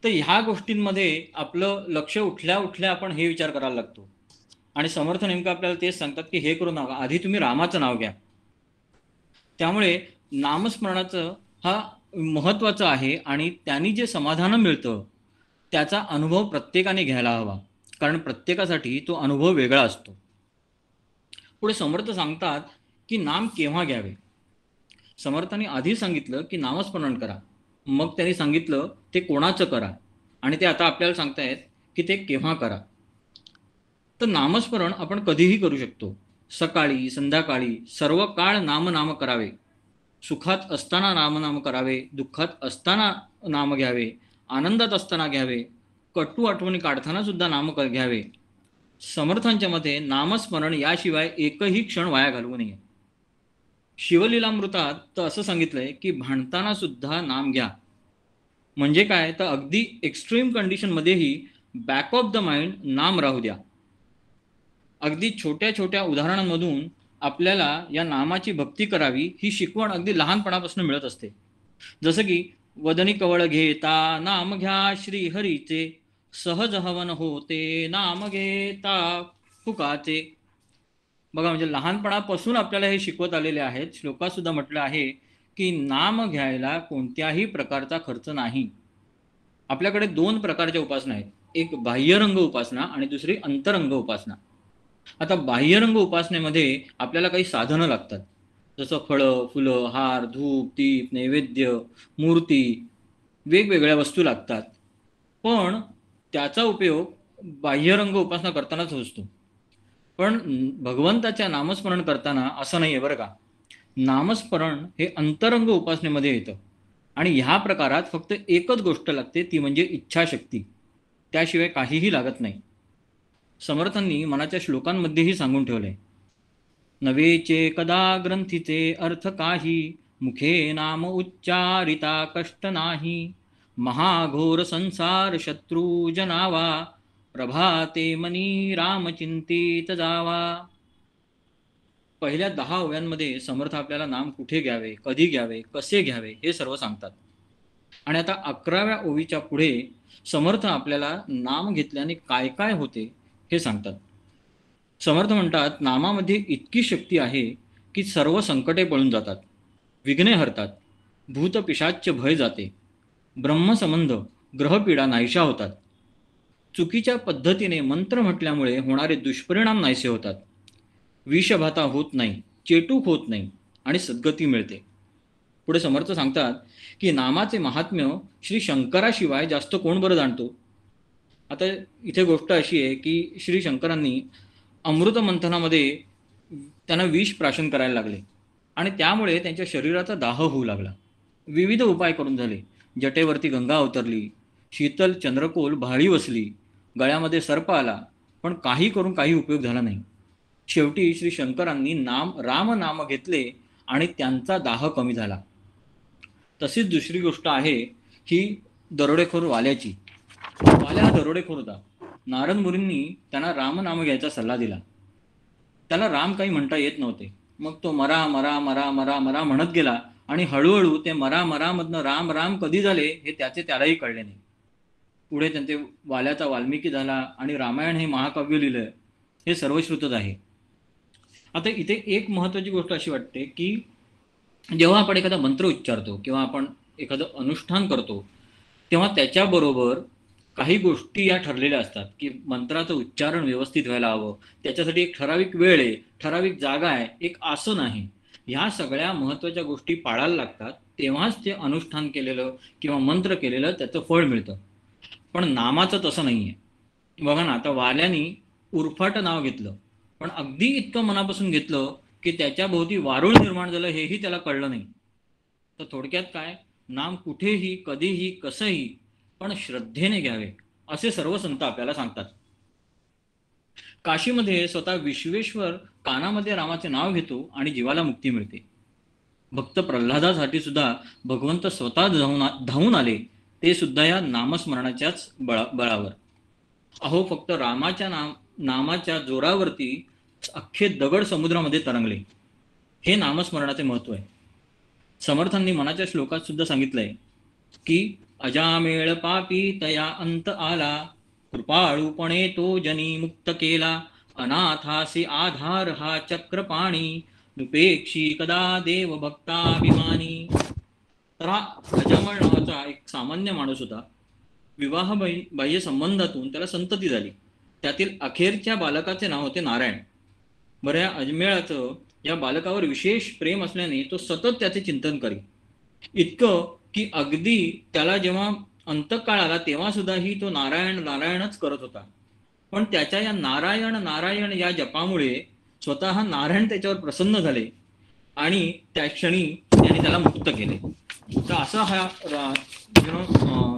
तर ह्या गोष्टींमध्ये आपलं लक्ष उठल्या आपण हे विचार करायला लागतो. आणि समर्थ नेमकं आपल्याला तेच सांगतात की हे करू नका, आधी तुम्ही रामाचं नाव घ्या. त्यामुळे नामस्मरणाचं हा महत्वाचं आहे आणि त्यांनी जे समाधान मिळतं त्याचा अनुभव प्रत्येकाने घ्यायला हवा, कारण प्रत्येकासाठी तो अनुभव वेगळा असतो. पुढे समर्थ सांगतात की नाम केव्हा घ्यावे. समर्थांनी आधी सांगितलं की नामस्मरण करा, मग त्यांनी सांगितलं ते कोणाचं करा, आणि ते आता आपल्याला सांगतायत की ते केव्हा करा. तर नामस्मरण आपण कधीही करू शकतो. सकाळी, संध्याकाळी, सर्व काळ नाम करावे. सुखात असताना नाम करावे, दुःखात असताना नाम घ्यावे, आनंदात असताना घ्यावे, कटू आठवणी काढताना सुद्धा नाम घ्यावे. समर्थांच्या मते नामस्मरण याशिवाय एकही क्षण वाया घालवू नये. शिवलीलामृतात तर असं सांगितलंय की भांडताना सुद्धा नाम घ्या. म्हणजे काय, तर अगदी एक्स्ट्रीम कंडिशन मध्येही बॅक ऑफ द माइंड नाम राहू द्या. अगदी छोट्या उदाहरणांमधून आपल्याला या नामाची भक्ती करावी ही शिकवण अगदी लहानपणापासून मिळत असते. जसं की वदनी कवळ घेता नाम घ्या श्री हरीचे, सहज हवन होते नाम घेता फुकाचे. बघा, म्हणजे लहानपणापासून आपल्याला हे शिकवत आलेले आहेत. श्लोकात सुद्धा म्हटलं आहे की नाम घ्यायला कोणत्याही प्रकारचा खर्च नाही. आपल्याकडे 2 प्रकारच्या उपासना आहेत, एक बाह्यरंग उपासना आणि दुसरी अंतरंग उपासना. आता बाह्यरंग उपासनेमध्ये आपल्याला काही साधनं लागतात, जसं फळं, फुलं, हार, धूप, दीप, नैवेद्य, मूर्ती, वेगवेगळ्या वस्तू लागतात. पण त्याचा उपयोग बाह्यरंग उपासना करतानाच असतो. पण भगवंताच्या नामस्मरण करताना असं नाही आहे बरं का. नामस्मरण हे अंतरंग उपासनेमध्ये येतं आणि ह्या प्रकारात फक्त एकच गोष्ट लागते, ती म्हणजे इच्छाशक्ती. त्याशिवाय काहीही लागत नाही. समर्थांनी मनाच्या श्लोकांमध्येही सांगून ठेवलंय, नवेचे कदा ग्रंथीचे अर्थ काही, मुखे नाम उच्चारिता कष्ट नाही, महाघोर संसार शत्रू जनावा, प्रभाते मनी रामचिंतित जावा. पहिल्या 10 ओव्यांमध्ये समर्थ आपल्याला नाम कुठे घ्यावे, कधी घ्यावे, कसे घ्यावे हे सर्व सांगतात. आणि आता 11व्या ओवीच्या पुढे समर्थ आपल्याला नाम घेतल्याने काय काय होते हे सांगतात. समर्थ म्हणतात, नामामध्ये इतकी शक्ती आहे की सर्व संकटे पळून जातात, विघ्ने हरतात, भूत पिशाच्य भय जाते, ब्रह्मसंबंध ग्रहपीडा नाहीशा होतात, चुकीच्या पद्धतीने मंत्र म्हटल्यामुळे होणारे दुष्परिणाम नाहीसे होतात, विषभाता होत नाही, चेटूक होत नाही आणि सद्गती मिळते. पुढे समर्थ सांगतात की नामाचे महात्म्य श्री शंकराशिवाय जास्त कोण बरं जाणतो. आता इथे गोष्ट अशी आहे की श्री शंकरांनी अमृत मंथनामध्ये त्यांना विष प्राशन करायला लागले आणि त्यामुळे त्यांच्या शरीराचा दाह होऊ लागला. विविध उपाय करून झाले. जटेवरती गंगा अवतरली, शीतल चंद्रकोल भाळी वसली, गळ्यामध्ये सर्प आला, पण काही करून काही उपयोग झाला नाही. शेवटी श्री शंकरांनी राम नाम घेतले आणि त्यांचा दाह कमी झाला. तशीच दुसरी गोष्ट आहे ही दरोडेखोर वाल्याची. वाल्या हा दरोडेखोर होता. नारद मुनींनी त्यांना राम नाम घ्यायचा सल्ला दिला. त्याला राम काही म्हणता येत नव्हते. मग तो मरा मरा मरा मरा मरा म्हणत गेला आणि हळूहळू ते मरा मरा मधनं राम राम कधी झाले हे त्यालाही कळले नाही. पुढे त्यांचे वाल्याचा वाल्मिकी झाला आणि रामायण हे महाकाव्य लिहिलं. हे सर्वश्रुतच आहे. आता इथे एक महत्वाची गोष्ट अशी वाटते की जेव्हा आपण एखादा मंत्र उच्चारतो किंवा आपण एखादं अनुष्ठान करतो तेव्हा त्याच्याबरोबर काही गोष्टी या ठरलेल्या असतात की मंत्राचं उच्चारण व्यवस्थित व्हायला हवं, त्याच्यासाठी एक ठराविक वेळ आहे, ठराविक जागा आहे, एक आसन आहे. ह्या सगळ्या महत्त्वाच्या गोष्टी पाळायला लागतात, तेव्हाच ते अनुष्ठान केलेलं किंवा मंत्र केलेलं त्याचं फळ मिळतं. पण नामाचं तसं नाही आहे. बघा ना, आता वाल्यानी उरफाट नाव घेतलं, पण अगदी इतकं मनापासून घेतलं की त्याच्याभोवती वारुळ निर्माण झालं हेही त्याला कळलं नाही. तर थोडक्यात काय, नाम कुठेही कधीही कसंही पण श्रद्धेने घ्यावे असे सर्व संत आपल्याला सांगतात. काशीमध्ये स्वतः विश्वेश्वर कानामध्ये रामाचे नाव घेतो आणि जीवाला मुक्ती मिळते. भक्त प्रल्हादासाठी सुद्धा भगवंत स्वतः धावून आले, ते सुद्धा या नामस्मरणाच्याच बळावर. अहो, फक्त रामाच्या नामाच्या जोरावरती अख्खे दगड समुद्रामध्ये तरंगले. हे नामस्मरणाचे महत्व आहे. समर्थांनी मनाच्या श्लोकात सुद्धा सांगितलंय की अजामेळ पापी तया अंत आला, कृपाळूपणे तो जनी मुक्त केला, अनाथासी आधार हा चक्रपाणी, दुपेक्षी कदा देव भक्ताभिमानी. तर हा अजामळ नावाचा एक सामान्य माणूस होता. विवाह बाह्य संबंधातून त्याला संतती झाली. त्यातील अखेरच्या बालकाचे नाव होते नारायण. बरं, या अजमेळाचं या बालकावर विशेष प्रेम असल्याने तो सतत त्याचे चिंतन करी. इतकं की अगदी त्याला जेव्हा अंतकाळ आला तेव्हा सुद्धाही तो नारायण नारायणच करत होता. पण त्याच्या या नारायण नारायण या जपामुळे स्वतः नारायण त्याच्यावर प्रसन्न झाले आणि त्या क्षणी त्यांनी त्याला मुक्त केले. तर असा हा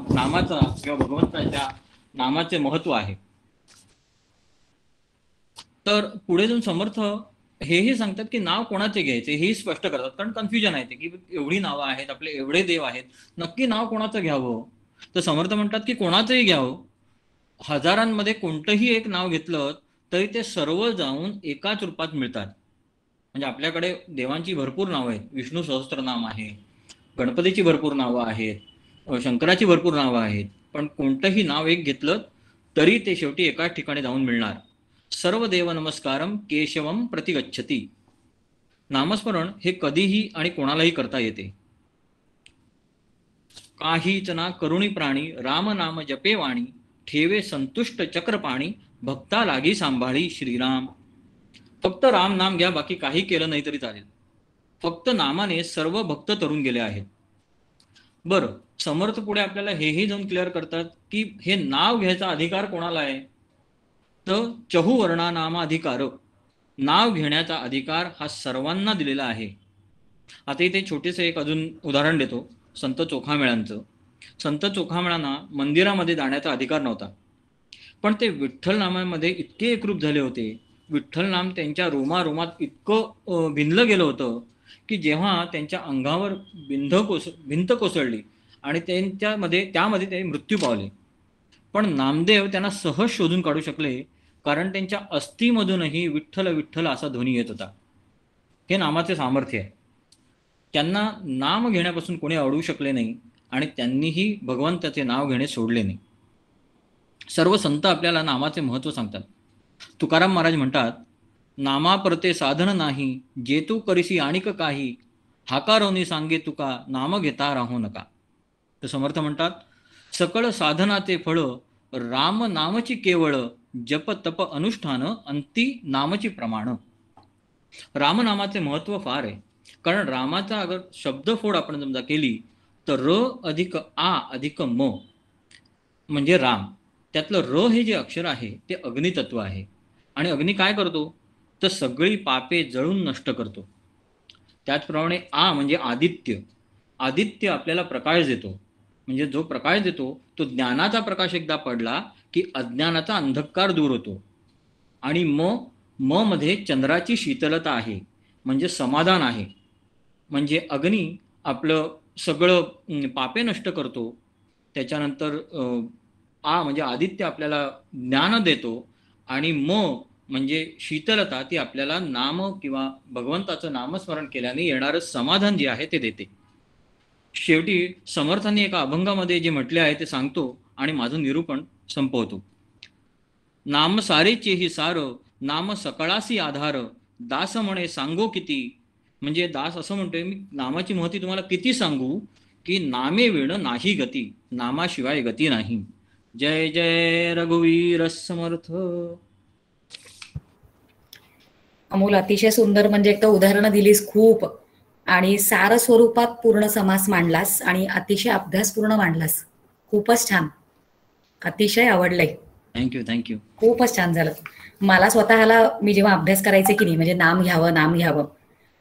नामाचा किंवा भगवंताच्या नामाचे महत्व आहे. तर पुढे जाऊन समर्थ हेही सांगतात की नाव कोणाचे घ्यायचे हेही स्पष्ट करतात. कारण कन्फ्युजन आहे की एवढी नावं आहेत, आपले एवढे देव आहेत, नक्की नाव कोणाचं घ्यावं. तर समर्थ म्हणतात की कोणाचंही घ्यावं. हजारांमध्ये कोणतंही एक नाव घेतलं तरी ते सर्व जाऊन एकाच रूपात मिळतात. म्हणजे आपल्याकडे देवांची भरपूर नावं आहेत. विष्णू सहस्त्रनाम आहे, गणपतीची भरपूर नावं आहेत, शंकराची भरपूर नावं आहेत. पण कोणतंही नाव एक घेतलं तरी ते शेवटी एकाच ठिकाणी जाऊन मिळणार. सर्व देव नमस्कारम केशवम प्रतिगच्छती. नामस्मरण हे कधीही आणि कोणालाही करता येते. काहीच ना करुणी प्राणी, राम नाम जपे वाणी, ठेवे संतुष्ट चक्रपाणी, भक्ता लागी सांभाळी श्रीराम. फक्त राम नाम घ्या, बाकी काही केलं नाही तरी चालेल. फक्त नामाने सर्व भक्त तरुण गेले आहेत. बरं, समर्थ पुढे आपल्याला हेही जाऊन क्लिअर करतात की हे नाव घ्यायचा अधिकार कोणाला आहे. तर चहुवर्णा नामाधिकार, नाव घेण्याचा अधिकार हा सर्वांना दिलेला आहे. आता इथे छोटेसे एक अजून उदाहरण देतो संत चोखामेळांचं. संत चोखामेळांना मंदिरामध्ये जाण्याचा अधिकार नव्हता, पण ते विठ्ठल नामामध्ये इतके एकरूप झाले होते, विठ्ठल नाम त्यांच्या रोमारोमात इतकं भिनलं गेलं होतं की जेव्हा त्यांच्या अंगावर भिंत कोसळली आणि त्यामध्ये ते मृत्यू पावले, पण नामदेव त्यांना सहज शोधून काढू शकले, कारण त्यांच्या अस्थिमधूनही विठ्ठल विठ्ठल असा ध्वनी येत होता. हे नामाचे सामर्थ्य आहे. त्यांना नाम घेण्यापासून कोणी अडवू शकले नाही आणि त्यांनीही भगवंताचे नाव घेणे सोडले नाही. सर्व संत आपल्याला नामाचे महत्त्व सांगतात. तुकाराम महाराज म्हणतात, नामापरते साधन नाही, जे तू करिसी आणिक काही, हाकारोनी सांगे तुका, नाम घेता राहू नका. तर समर्थ म्हणतात, सकळ साधनाचे फळ, राम नामची केवळ, जप तप अनुष्ठान, अंती नामची प्रमाण. रामनामाचे महत्त्व फार आहे. कारण रामाचा अगर शब्दफोड आपण समजा केली तर र अधिक आ अधिक म म्हणजे राम. त्यातलं र हे जे अक्षर आहे ते अग्नितत्व आहे. आणि अग्नी काय करतो तर सगळी पापे जळून नष्ट करतो. त्याचप्रमाणे आ म्हणजे आदित्य. आदित्य आपल्याला प्रकाश देतो. म्हणजे जो प्रकाश देतो तो ज्ञानाचा प्रकाश एकदा पडला की अज्ञानाचा अंधकार दूर होतो. आणि म मध्ये चंद्राची शीतलता आहे, म्हणजे समाधान आहे. म्हणजे अग्नी आपलं सगळं पापे नष्ट करतो. त्याच्यानंतर आ म्हणजे आदित्य आपल्याला ज्ञान देतो. आणि म्हणजे शीतलता ती आपल्याला नाम किंवा भगवंताचं नामस्मरण केल्याने येणारं समाधान जे आहे ते देते. शेवटी समर्थांनी एका अभंगामध्ये जे म्हटले आहे ते सांगतो आणि माझं निरूपण संपवतो. नाम सारेचेही सार, नाम सकळासी आधार, दास म्हणे सांगो किती. म्हणजे दास असं म्हणतोय, मी नामाची महती तुम्हाला किती सांगू, की नामे विण नाही गती, नामाशिवाय गती नाही. जय जय रघुवीर समर्थ. अमोल, अतिशय सुंदर. म्हणजे एक तर उदाहरणं दिलीस खूप, आणि सार स्वरूपात पूर्ण समास मांडलास आणि अतिशय अभ्यासपूर्ण मांडलास. खूपच छान, अतिशय आवडलंय. थँक्यू. खूपच छान झालं. मला स्वतःला, मी जेव्हा अभ्यास करायचे की नाही, म्हणजे नाम घ्यावं,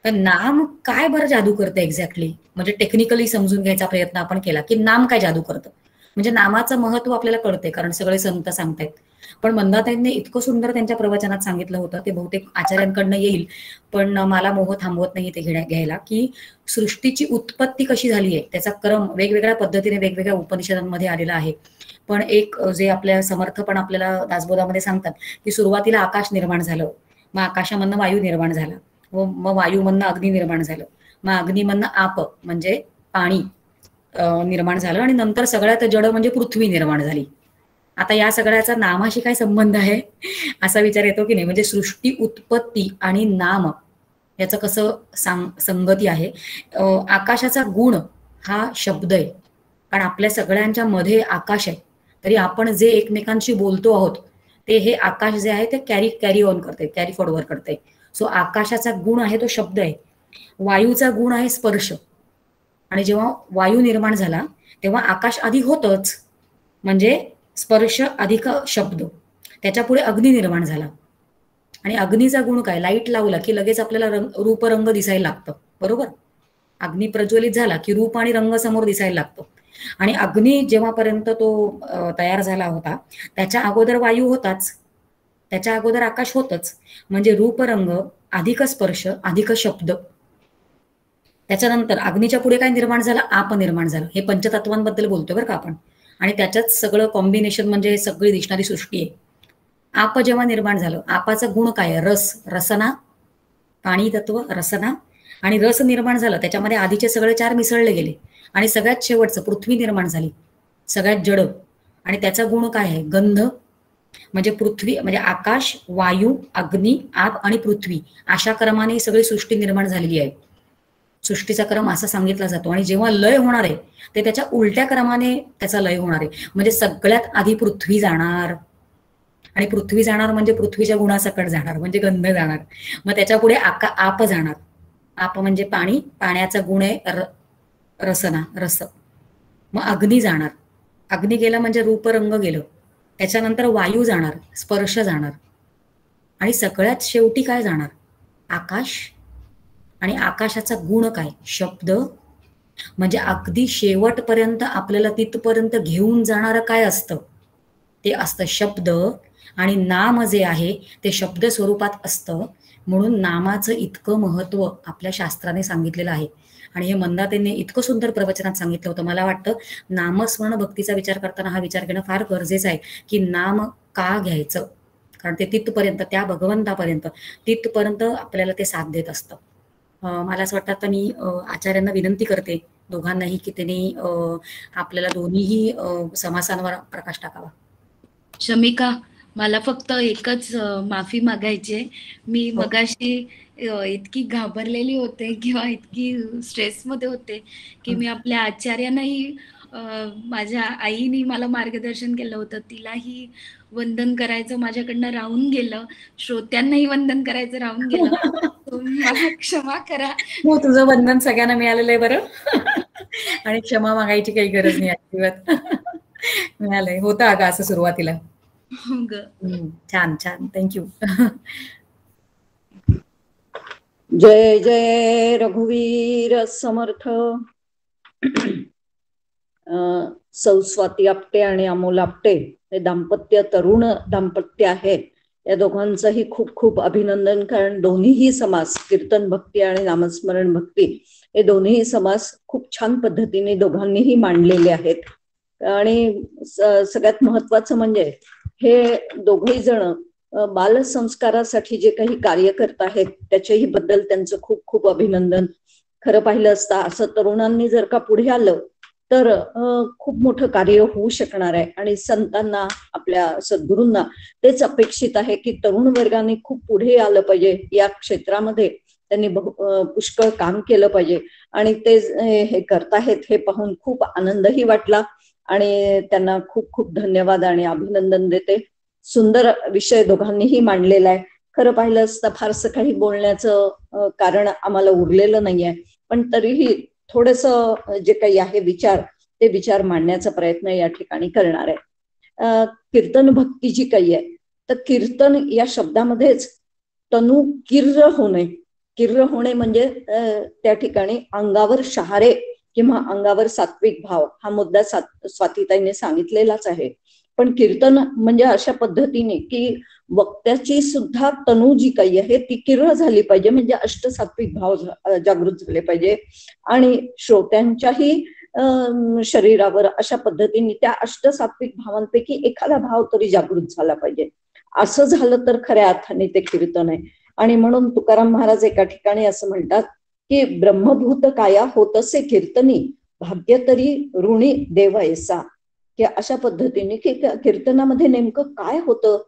तर नाम काय बरं जादू करतं एक्झॅक्टली, म्हणजे टेक्निकली समजून घ्यायचा प्रयत्न आपण केला की नाम काय जादू करतं. म्हणजे नामाचं महत्व आपल्याला कळते, कारण सगळे संत सांगतायत. पण मंदाताईंनी इतकं सुंदर त्यांच्या प्रवचनात सांगितलं होतं, ते बहुतेक आचार्यांकडनं येईल, पण मला मोह थांबवत नाही ते घ्यायला, की सृष्टीची उत्पत्ती कशी झाली आहे, त्याचा क्रम वेगवेगळ्या पद्धतीने वेगवेगळ्या उपनिषदांमध्ये आलेला आहे. पण एक जे आपल्या समर्थ पण आपल्याला दासबोधामध्ये सांगतात, की सुरुवातीला आकाश निर्माण झालं, मग आकाशामधनं वायू निर्माण झाला, व मग वायूमधनं अग्नी निर्माण झालं, मग अग्निमधनं आप म्हणजे पाणी निर्माण झालं, आणि नंतर सगळ्यात जड म्हणजे पृथ्वी निर्माण झाली. आता या सगळ्याचा नामाशी काय संबंध आहे असा विचार येतो की नाही. म्हणजे सृष्टी उत्पत्ती आणि नाम याचं कसं संगती आहे. आकाशाचा गुण हा शब्द आहे, कारण आपल्या सगळ्यांच्या मध्ये आकाश आहे, तरी आपण जे एकमेकांशी बोलतो आहोत ते हे आकाश जे आहे ते कॅरी ऑन करते, कॅरी फॉरवर्ड करते. सो आकाशाचा गुण आहे तो शब्द आहे. वायूचा गुण आहे स्पर्श, आणि जेव्हा वायू निर्माण झाला तेव्हा आकाश आधी होतच, म्हणजे स्पर्श अधिक शब्द, त्याच्या पुढे अग्नी निर्माण झाला. आणि अग्नीचा गुण काय, लाईट लावला की लगेच आपल्याला रूप रंग दिसायला लागतं, बरोबर. अग्नी प्रज्वलित झाला की रूप आणि रंग समोर दिसायला लागतो. आणि अग्नी जेव्हापर्यंत तो तयार झाला होता त्याच्या अगोदर वायू होताच, त्याच्या अगोदर आकाश होतच, म्हणजे रूप रंग अधिक स्पर्श अधिक शब्द. त्याच्यानंतर अग्नीच्या पुढे काय निर्माण झालं, आप निर्माण झालं. हे पंचतत्वांबद्दल बोलतोय बरं का आपण, आणि त्याच्यात सगळं कॉम्बिनेशन म्हणजे सगळी दिसणारी सृष्टी आहे. आप जेव्हा निर्माण झालं, आपाचा गुण काय, रस, रसना, पाणी तत्व रसना, आणि रस निर्माण झालं, त्याच्यामध्ये आधीचे सगळे चार मिसळले गेले, आणि सगळ्यात शेवटचं पृथ्वी निर्माण झाली, सगळ्यात जड, आणि त्याचा गुण काय आहे, गंध. म्हणजे पृथ्वी म्हणजे आकाश, वायू, अग्नी, आप आणि पृथ्वी अशा क्रमाने सगळी सृष्टी निर्माण झालेली आहे. सृष्टीचा क्रम असा सांगितला जातो. आणि जेव्हा लय होणार आहे ते त्याच्या उलट्या क्रमाने त्याचा लय होणार आहे. म्हणजे सगळ्यात आधी पृथ्वी जाणार, आणि पृथ्वी जाणार म्हणजे पृथ्वीच्या गुणासकट जाणार, म्हणजे गंध जाणार. मग त्याच्या पुढे आप जाणार, आप म्हणजे पाणी, पाण्याचा गुण आहे रसना, रस. मग अग्नी जाणार, अग्नी गेला म्हणजे रूप रंग गेलं. त्याच्यानंतर वायू जाणार, स्पर्श जाणार, आणि सगळ्यात शेवटी काय जाणार, आकाश. आणि आकाशाचा गुण काय, शब्द. म्हणजे अगदी शेवटपर्यंत आपल्याला तिथपर्यंत घेऊन जाणारं काय असतं, ते असतं शब्द. आणि नाम जे आहे ते शब्द स्वरूपात असतं, म्हणून नामाचं इतकं महत्व आपल्या शास्त्राने सांगितलेलं आहे. आणि हे मंदाताईंनी इतकं सुंदर प्रवचनात सांगितलं होतं. मला वाटतं नामस्मरण भक्तीचा विचार करताना हा विचार घेणं फार गरजेचं आहे की नाम का घ्यायचं, कारण ते तिथपर्यंत, त्या भगवंतापर्यंत, तिथपर्यंत आपल्याला ते साथ देत असतं. मला असं वाटतं आता मी आचार्यांना विनंती करते दोघांनाही की त्यांनी आपल्याला दोन्हीही समासांवर प्रकाश टाकावा. शमिका, मला फक्त एकच माफी मागायची आहे. मी हो. मगाशी इतकी घाबरलेली होते किंवा इतकी स्ट्रेसमध्ये होते की मी आपल्या आचार्यांनाही, माझ्या आईने मला मार्गदर्शन केलं होतं, तिलाही वंदन करायचं माझ्याकडनं राहून गेलं, श्रोत्यांनाही वंदन करायचं राहून गेलं. मला क्षमा करा. हो, तुझं वंदन सगळ्यांना मिळालेलं आहे बरं. आणि क्षमा मागायची काही गरज नाही अजिबात. मिळालंय, होतं अगं असं सुरुवातीला. हो ग. छान छान, थँक्यू. जय जय रघुवीर समर्थ. सौ स्वाती आपटे आणि अमोल आपटे हे दाम्पत्य तरुण दाम्पत्य आहे. या दोघांचंही खूप खूप अभिनंदन, कारण दोन्हीही समास, कीर्तन भक्ती आणि नामस्मरण भक्ती, हे दोन्ही समास खूप छान पद्धतीने दोघांनीही मांडलेले आहेत. आणि सगळ्यात महत्वाचं म्हणजे हे दोघही जण बालसंस्कारासाठी जे काही कार्य करत आहेत त्याच्याही बद्दल त्यांचं खूप खूप अभिनंदन. खरं पाहिलं असता असं तरुणांनी जर का पुढे आलं तर खूप मोठं कार्य होऊ शकणार आहे. आणि संतांना, आपल्या सद्गुरूंना तेच अपेक्षित आहे की तरुण वर्गाने खूप पुढे आलं पाहिजे या क्षेत्रामध्ये, त्यांनी पुष्कळ काम केलं पाहिजे. आणि ते हे करताहेत हे पाहून खूप आनंदही वाटला आणि त्यांना खूप खूप धन्यवाद आणि अभिनंदन देते. सुंदर विषय दोघांनीही मांडलेला आहे. खरं पाहिलं असतं फारसं काही बोलण्याचं कारण आम्हाला उरलेलं नाहीये, पण तरीही थोडस जे काही आहे विचार, ते विचार मांडण्याचा प्रयत्न या ठिकाणी करणार आहे. कीर्तन भक्ती जी काही आहे, तर कीर्तन या शब्दामध्येच तनु किर्र होणे, किर्र होणे म्हणजे त्या ठिकाणी अंगावर शहारे किंवा अंगावर सात्विक भाव, हा मुद्दा स्वातीताईने सांगितलेलाच आहे. पण कीर्तन म्हणजे अशा पद्धतीने की वक्त्याची सुद्धा तनु जी काही आहे ती किर्र झाली पाहिजे, म्हणजे अष्टसात्विक भाव जागृत झाले पाहिजे. आणि श्रोत्यांच्याही शरीरावर अशा पद्धतीने त्या अष्टसात्विक भावांपैकी एखादा भाव तरी जागृत झाला पाहिजे. असं झालं तर खऱ्या अर्थाने ते कीर्तन आहे. आणि म्हणून तुकाराम महाराज एका ठिकाणी असं म्हणतात की ब्रह्मभूत काया होतसे कीर्तनी, भाग्य तरी ऋणी देव ऐसा. की अशा पद्धतीने की कीर्तनामध्ये नेमकं काय होतं,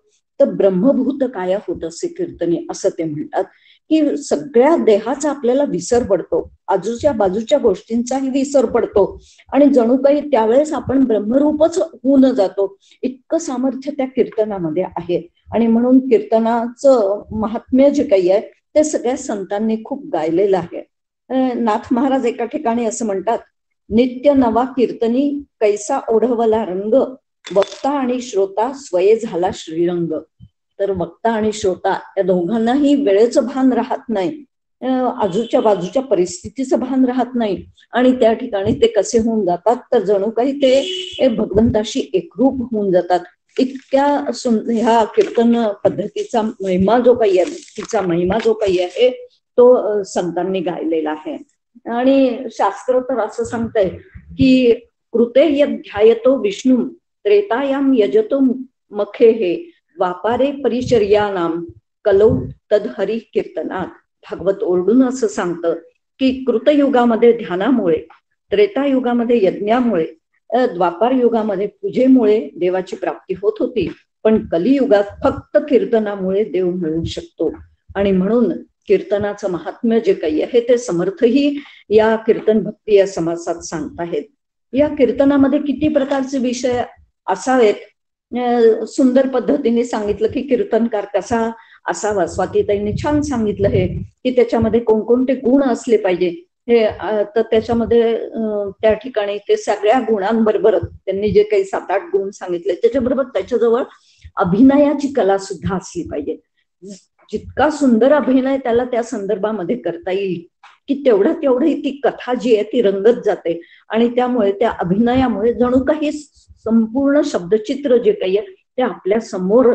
तर ब्रह्मभूत काया होत असे कीर्तनी, असं ते म्हणतात. की सगळ्या देहाचा आपल्याला विसर पडतो, आजूच्या बाजूच्या गोष्टींचाही विसर पडतो आणि जणू काही त्यावेळेस आपण ब्रह्मरूपच होऊन जातो. इतकं सामर्थ्य त्या कीर्तनामध्ये आहे. आणि म्हणून कीर्तनाचं महात्म्य जे काही आहे ते सगळ्या संतांनी खूप गायलेलं आहे. नाथ महाराज एका ठिकाणी असं म्हणतात, नित्य नवा कीर्तनी कैसा ओढवला रंग, वक्ता आणि श्रोता स्वये झाला श्रीरंग. तर वक्ता आणि श्रोता या दोघांनाही वेळेचं भान राहत नाही, आजूच्या बाजूच्या परिस्थितीचं भान राहत नाही. आणि त्या ठिकाणी ते कसे होऊन जातात, तर जणू काही ते भगवंताशी एकरूप होऊन जातात. इतक्या ह्या कीर्तन पद्धतीचा महिमा जो काही आहे, भक्तीचा महिमा जो काही आहे तो संतांनी गायलेला आहे. आणि शास्त्र तर असं सांगतंय की कृते यद ध्यायतो विष्णू त्रेतायाम यजतो मखे हे, वापारे परिचर्यानाम कलौ तदहरी कीर्तनात. भागवत ओरडून असं सांगतं की कृतयुगामध्ये ध्यानामुळे, त्रेतायुगामध्ये यज्ञामुळे, द्वापार युगामध्ये पूजेमुळे देवाची प्राप्ती होत होती, पण कलियुगात फक्त कीर्तनामुळे देव मिळू शकतो. आणि म्हणून कीर्तनाचं महात्म्य जे काही आहे ते समर्थही या कीर्तन भक्ती या समासात सांगताहेत. या कीर्तनामध्ये किती प्रकारचे विषय असावेत, सुंदर पद्धतीने सांगितलं की कीर्तनकार कसा असावा. स्वातीताईंनी छान सांगितलं हे की त्याच्यामध्ये कोणकोणते गुण असले पाहिजे हे. तर त्याच्यामध्ये त्या ठिकाणी ते सगळ्या गुणांबरोबर त्यांनी जे काही 7-8 गुण सांगितले त्याच्याबरोबर त्याच्याजवळ अभिनयाची कला सुद्धा असली पाहिजे. जितका सुंदर अभिनय त्याला त्या संदर्भामध्ये करता येईल की तेवढी ती कथा जी आहे ती रंगत जाते. आणि त्यामुळे त्या अभिनयामुळे जणू काही संपूर्ण शब्दचित्र जे काही आहे ते आपल्या समोर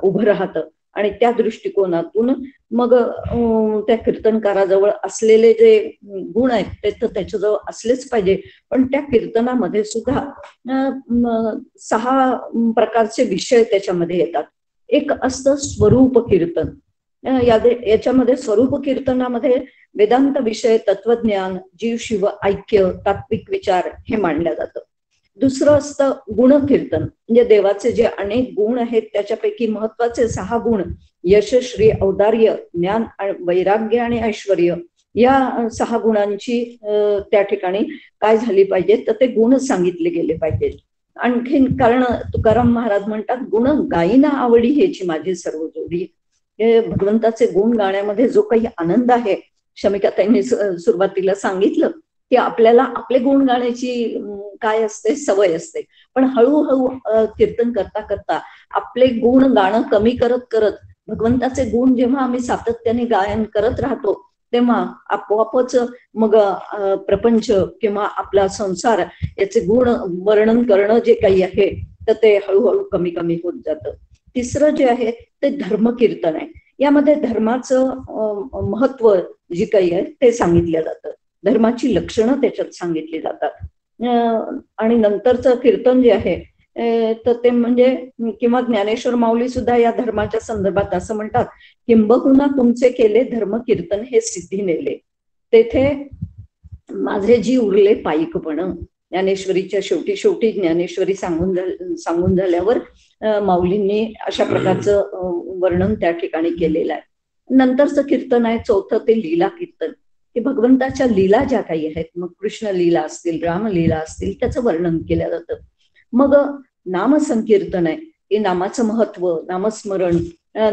उभं राहतं. आणि त्या दृष्टिकोनातून मग त्या कीर्तनकाराजवळ असलेले जे गुण आहेत ते तर त्याच्याजवळ असलेच पाहिजे, पण त्या कीर्तनामध्ये सुद्धा 6 प्रकारचे विषय त्याच्यामध्ये येतात. एक असतं स्वरूप कीर्तन. याच्यामध्ये स्वरूप कीर्तनामध्ये वेदांत विषय, तत्वज्ञान, जीव शिव ऐक्य, तात्विक विचार हे मांडलं जातं. दुसरं असतं गुणकीर्तन, म्हणजे देवाचे जे अनेक गुण आहेत त्याच्यापैकी महत्वाचे 6 गुण, यश, श्री, औदार्य, ज्ञान, वैराग्य आणि ऐश्वर्य, या 6 गुणांची त्या ठिकाणी काय झाली पाहिजे तर ते गुण सांगितले गेले पाहिजेत. आणखीन कारण तुकाराम महाराज म्हणतात, गुण गायीना आवडी ह्याची माझी सर्व जोडी. भगवंताचे गुण गाण्यामध्ये जो काही आनंद आहे, शमिका त्यांनी सुरुवातीला सांगितलं की आपल्याला आपले गुण गाण्याची काय असते, सवय असते, पण हळूहळू कीर्तन करता करता आपले गुण गाणं कमी करत करत भगवंताचे गुण जेव्हा आम्ही सातत्याने गायन करत राहतो तेव्हा आपोआपच मग प्रपंच किंवा आपला संसार याचे गुण वर्णन करणं जे काही आहे तर ते हळूहळू कमी कमी होत जातं. तिसरं जे आहे ते धर्मकीर्तन आहे. यामध्ये धर्माचं महत्व जे काही आहे ते सांगितलं जातं, धर्माची लक्षणं त्याच्यात सांगितली जातात. आणि नंतरचं कीर्तन जे आहे तर ते म्हणजे किंवा ज्ञानेश्वर माऊली सुद्धा या धर्माच्या संदर्भात असं म्हणतात, किंबहुना तुमचे केले धर्म कीर्तन हे सिद्धी नेले, तेथे माझे जी उरले पायिकपण. ज्ञानेश्वरीच्या शेवटी ज्ञानेश्वरी सांगून झाल्यावर माऊलींनी अशा प्रकारचं वर्णन त्या ठिकाणी केलेलं आहे. नंतरचं कीर्तन आहे चौथं, ते लीला कीर्तन, की भगवंताच्या लीला ज्या काही आहेत, मग कृष्ण लीला असतील, रामलीला असतील, त्याचं वर्णन केलं जातं. मग नाम संकीर्तन आहे, की नामाचं महत्व, नामस्मरण,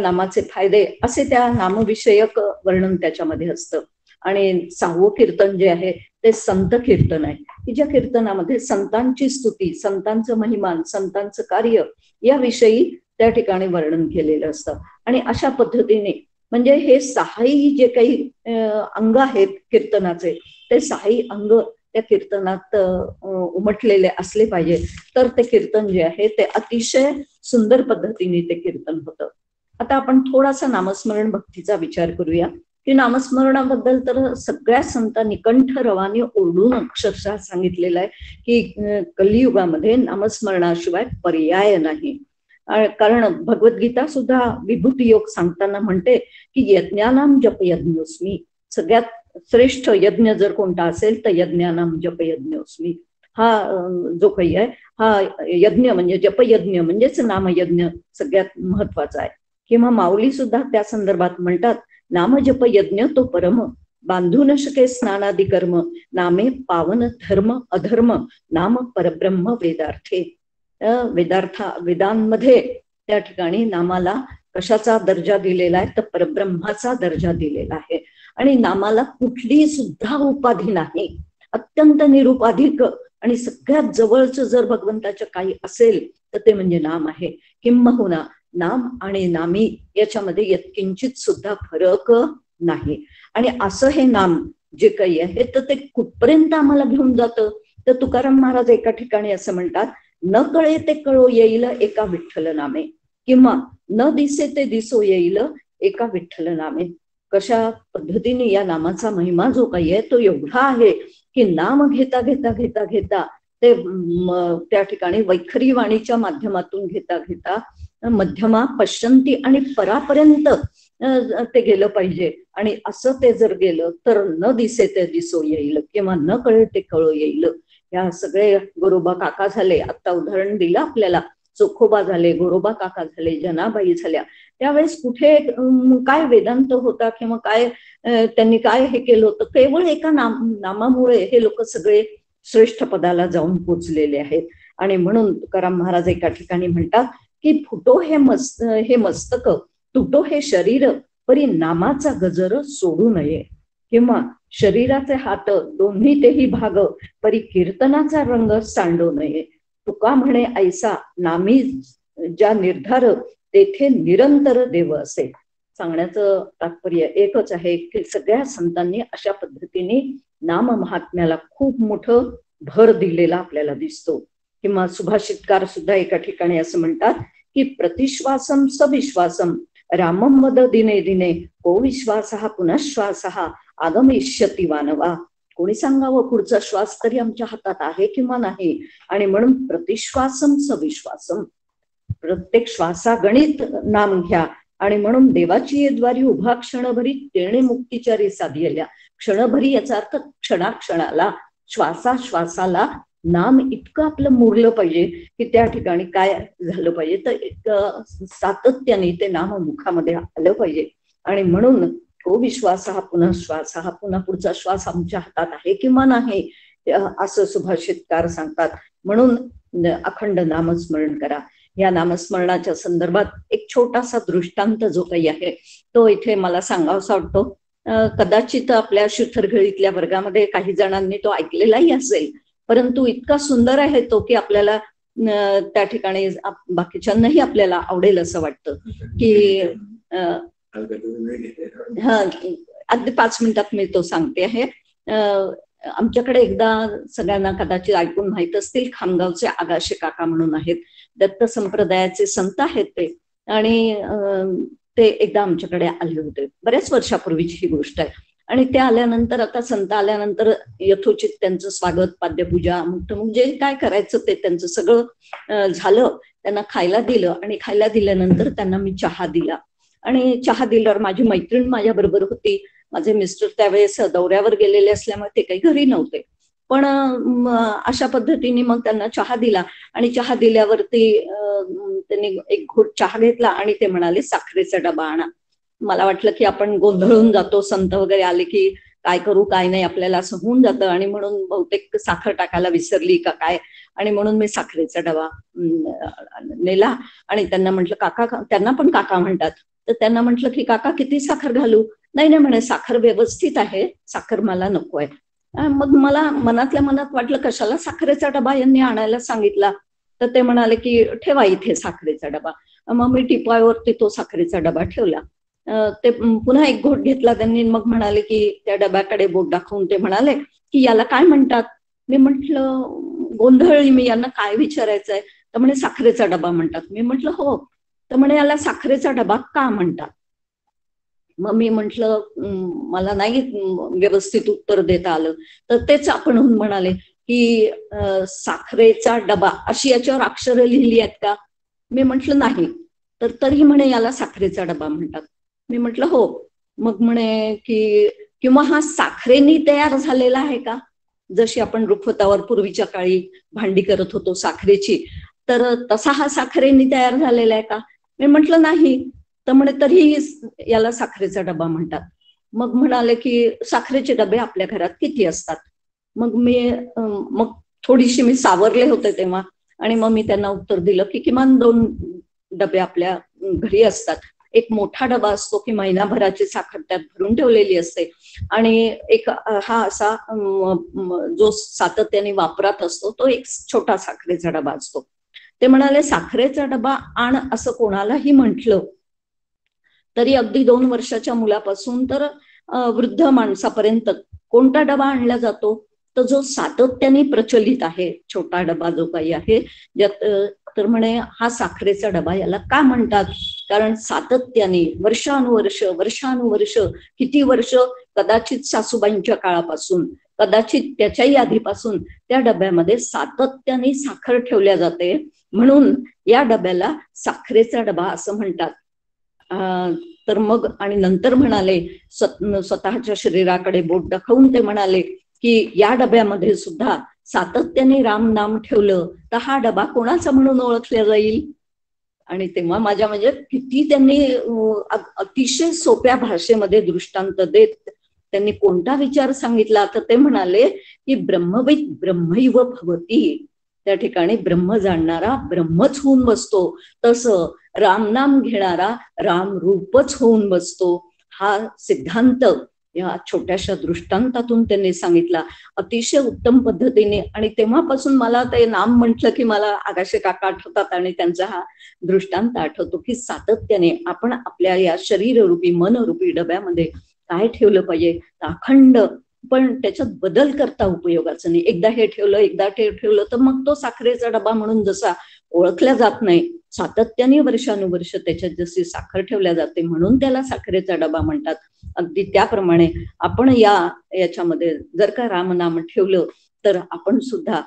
नामाचे फायदे, असे त्या नामविषयक वर्णन त्याच्यामध्ये असतं. आणि 6वं कीर्तन जे आहे ते संत कीर्तन आहे, की ज्या कीर्तनामध्ये संतांची स्तुती, संतांचं महिमान, संतांचं कार्य याविषयी त्या ठिकाणी वर्णन केलेलं असतं. आणि अशा पद्धतीने म्हणजे हे 6ही जे काही अंग आहेत कीर्तनाचे, ते 6ही अंग त्या कीर्तनात उमटलेले असले पाहिजे, तर ते कीर्तन जे आहे ते अतिशय सुंदर पद्धतीने ते कीर्तन होतं. आता आपण थोडासा नामस्मरण भक्तीचा विचार करूया, की नामस्मरणाबद्दल तर सगळ्या संतांनी कंठ रवाने ओरडून अक्षरशः सांगितलेलं आहे की कलियुगामध्ये नामस्मरणाशिवाय पर्याय नाही. कारण भगवद्गीता सुद्धा विभूती योग सांगताना म्हणते की यज्ञानाम जप यज्ञोस्मी, सगळ्यात श्रेष्ठ यज्ञ जर कोणता असेल तर यज्ञानाम जप यज्ञोस्मी. हा जो काही आहे हा यज्ञ म्हणजे जपयज्ञ म्हणजेच नामयज्ञ सगळ्यात महत्वाचा आहे. किंवा माऊली सुद्धा त्या संदर्भात म्हणतात, नाम जप यज्ञ तो परम, बांधू न शके स्नानादी कर्म, नामे पावन धर्म अधर्म, नाम परब्रह्म वेदार्थे. वेदांमध्ये त्या ठिकाणी नामाला कशाचा दर्जा दिलेला आहे तर परब्रह्माचा दर्जा दिलेला आहे. आणि नामाला कुठली सुद्धा उपाधी नाही, अत्यंत निरुपाधिक आणि सगळ्यात जवळचं जर भगवंताचं काही असेल तर ते म्हणजे नाम आहे. किंबहुना नाम आणि नामी याच्यामध्ये यत्किंचित सुद्धा फरक नाही. आणि असं हे नाम जे काही आहे तर ते कुठपर्यंत आम्हाला घेऊन जातं तर तुकाराम महाराज एका ठिकाणी असं म्हणतात, न कळे ते कळो येईल एका विठ्ठल नामे, किंवा न दिसे ते दिसो येईल एका विठ्ठल नामे. कशा पद्धतीने या नामाचा महिमा जो काही आहे तो एवढा आहे की नाम घेता घेता घेता घेता ते त्या ठिकाणी वैखरी वाणीच्या माध्यमातून घेता घेता मध्यमा, पश्चंती आणि परापर्यंत ते गेलं पाहिजे. आणि असं ते जर गेलं तर न दिसे ते दिसो येईल किंवा न कळे ते कळो येईल. या सगळे गोरोबा काका झाले, आता उदाहरण दिलं आपल्याला, चोखोबा झाले, गोरोबा काका झाले, जनाबाई झाल्या, त्यावेळेस कुठे काय वेदांत होता किंवा काय त्यांनी काय हे केलं होतं, केवळ एका नामामुळे हे लोक सगळे श्रेष्ठ पदाला जाऊन पोचलेले आहेत. आणि म्हणून तुकाराम महाराज एका ठिकाणी म्हणतात की फुटो हे मस्तक, तुटो हे शरीर, परी नामाचा गजर सोडू नये. किंवा शरीराचे हात दोन्ही तेही भाग, परी कीर्तनाचा रंग सांडू नये. तुका म्हणे ऐसा नामी ज्या निर्धार, तेथे निरंतर देव असे. सांगण्याचं तात्पर्य एकच आहे की सगळ्या संतांनी अशा पद्धतीने नाम महात्म्याला खूप मोठं भर दिलेला आपल्याला दिसतो. किंवा सुभाषितकार सुद्धा एका ठिकाणी असं म्हणतात की प्रतिश्वासम सविश्वासम रामं वद दिने दिने को विश्वासः पुनःश्वासः आगमिष्यति वानवा. कोणी सांगावं पुढचा श्वास तरी आमच्या हातात आहे किंवा नाही. आणि म्हणून प्रतिश्वासम सविश्वासम, प्रत्येक श्वासागणित नाम घ्या. आणि म्हणून देवाची येद्वारी उभा क्षणभरी तेणे मुक्तीचारी साधियल्या. क्षणभरी याचा अर्थ क्षणाक्षणाला, श्वासाश्वासाला नाम इतकं आपलं मुरलं पाहिजे की त्या ठिकाणी काय झालं पाहिजे तर सातत्याने ते नाम मुखामध्ये आलं पाहिजे. आणि म्हणून तो विश्वास हा पुन्हा श्वास हा पुन्हा पुढचा श्वास आमच्या हातात आहे किंवा नाही असं सुभाषितकार सांगतात. म्हणून अखंड नामस्मरण करा. या नामस्मरणाच्या संदर्भात एक छोटासा दृष्टांत जो काही आहे तो इथे मला सांगावासा वाटतो. कदाचित आपल्या शिखरघळीतल्या वर्गामध्ये काही जणांनी तो ऐकलेलाही असेल, परंतु इतका सुंदर आहे तो की आपल्याला त्या ठिकाणी बाकीच्यांनाही आपल्याला आवडेल असं वाटतं की अगदी 5 मिनिटात मी तो सांगते आहे. आमच्याकडे एकदा सगळ्यांना कदाचित ऐकून माहित असतील, खामगावचे आगाशे काका म्हणून आहेत, दत्त संप्रदायाचे संत आहेत ते. आणि ते एकदा आमच्याकडे आले होते, बऱ्याच वर्षापूर्वीची ही गोष्ट आहे. आणि ते आल्यानंतर, आता संत आल्यानंतर यथोचित त्यांचं स्वागत, पाद्यपूजा, मग जे काय करायचं ते त्यांचं सगळं झालं. त्यांना खायला दिलं आणि खायला दिल्यानंतर त्यांना मी चहा दिला. आणि चहा दिल्यावर माझी मैत्रीण माझ्या बरोबर होती. माझे मिस्टर त्यावेळेस दौऱ्यावर गेलेले असल्यामुळे ते काही घरी नव्हते. पण अशा पद्धतीने मग त्यांना चहा दिला. आणि चहा दिल्यावरती त्यांनी एक घोट चहा घेतला आणि ते म्हणाले साखरेचा डबा आणा. मला वाटलं की आपण गोंधळून जातो, संत वगैरे आले की काय करू काय नाही आपल्याला असं होऊन जातं. आणि म्हणून बहुतेक साखर टाकायला विसरली का काय, आणि म्हणून मी साखरेचा डबा नेला. आणि त्यांना म्हटलं काका, त्यांना पण काका म्हणतात, तर त्यांना म्हटलं की काका किती साखर घालू. नाही नाही म्हणे साखर व्यवस्थित आहे, साखर मला नको आहे. मग मला मनातल्या मनात वाटलं कशाला साखरेचा डबा यांनी आणायला सांगितला. तर ते म्हणाले की ठेवा इथे साखरेचा डबा. मग मी टिपायावरती तो साखरेचा डबा ठेवला. ते पुन्हा एक घोट घेतला त्यांनी. मग म्हणाले की त्या डब्याकडे बोट दाखवून ते म्हणाले की याला काय म्हणतात. मी म्हटलं गोंधळली मी, यांना काय विचारायचंय. तर म्हणे साखरेचा डबा म्हणतात. मी म्हटलं हो. तर म्हणे याला साखरेचा डबा का म्हणतात. मग मी म्हटलं मला नाही व्यवस्थित उत्तर देता आलं. तर तेच आपण म्हणाले की साखरेचा डबा अशी याच्यावर अक्षरं लिहिली आहेत का. मी म्हटलं नाही. तर तरी म्हणे याला साखरेचा डबा म्हणतात. मी म्हटलं हो. मग म्हणे की किंवा हा साखरेने तयार झालेला आहे का, जशी आपण रुखवतावर पूर्वीच्या काळी भांडी करत होतो साखरेची, तर तसा हा साखरेने तयार झालेला आहे का. मी म्हटलं नाही. तर म्हणे तरी याला साखरेचा डबा म्हणतात. मग म्हणाले की साखरेचे डबे आपल्या घरात किती असतात. मग थोडीशी मी सावरले होते तेव्हा. आणि मग मी त्यांना उत्तर दिलं की किमान 2 डबे आपल्या घरी असतात. एक मोठा डबा असतो की महिनाभराची साखर त्यात भरून ठेवलेली असते, आणि एक हा असा जो सातत्याने वापरात असतो तो एक छोटा साखरेचा डबा असतो. ते म्हणाले साखरेचा डबा आण असं कोणालाही म्हटलं तरी अगदी 2 वर्षाच्या मुलापासून तर वृद्ध माणसापर्यंत कोणता डबा आणला जातो, तर जो सातत्याने प्रचलित आहे छोटा डबा जो काही आहे. तर म्हणे हा साखरेचा डबा याला का म्हणतात, कारण सातत्याने वर्षानुवर्ष किती वर्ष, कदाचित सासूबाईंच्या काळापासून, कदाचित त्याच्याही आधीपासून त्या डब्यामध्ये सातत्याने साखर ठेवल्या जाते, म्हणून या डब्याला साखरेचा डबा असं म्हणतात. तर मग आणि नंतर म्हणाले स्वतःच्या शरीराकडे बोट दाखवून ते म्हणाले की या डब्यामध्ये सुद्धा सातत्याने राम नाम ठेवलं तर हा डबा कोणाचा म्हणून ओळखला जाईल. आणि तेव्हा माझ्या म्हणजे किती त्यांनी अतिशय सोप्या भाषेमध्ये दृष्टांत देत त्यांनी कोणता विचार सांगितला. तर ते म्हणाले की ब्रह्मविद ब्रह्मैव भवती, त्या ठिकाणी ब्रह्म जाणणारा ब्रह्मच होऊन बसतो, तसं रामनाम घेणारा राम रूपच होऊन बसतो. हा सिद्धांत या छोट्याशा दृष्टांतातून त्यांनी सांगितला अतिशय उत्तम पद्धतीने. आणि तेव्हापासून मला ते नाम म्हटलं की मला आगाशे काका आठवतात आणि त्यांचा हा दृष्टांत आठवतो की सातत्याने आपण आपल्या या शरीररूपी मनरूपी डब्यामध्ये काय ठेवलं पाहिजे, अखंड, पण त्याच्यात बदल करता उपयोगाचं नाही. एकदा हे ठेवलं एकदा ते ठेवलं तर मग तो साखरेचा डबा म्हणून जसा ओळखल्या जात नाही, सातत्याने वर्षानुवर्ष त्याच्यात जशी साखर ठेवल्या जाते म्हणून त्याला साखरेचा डबा म्हणतात. अगदी त्याप्रमाणे आपण याच्यामध्ये जर का रामनाम ठेवलं तर आपण सुद्धा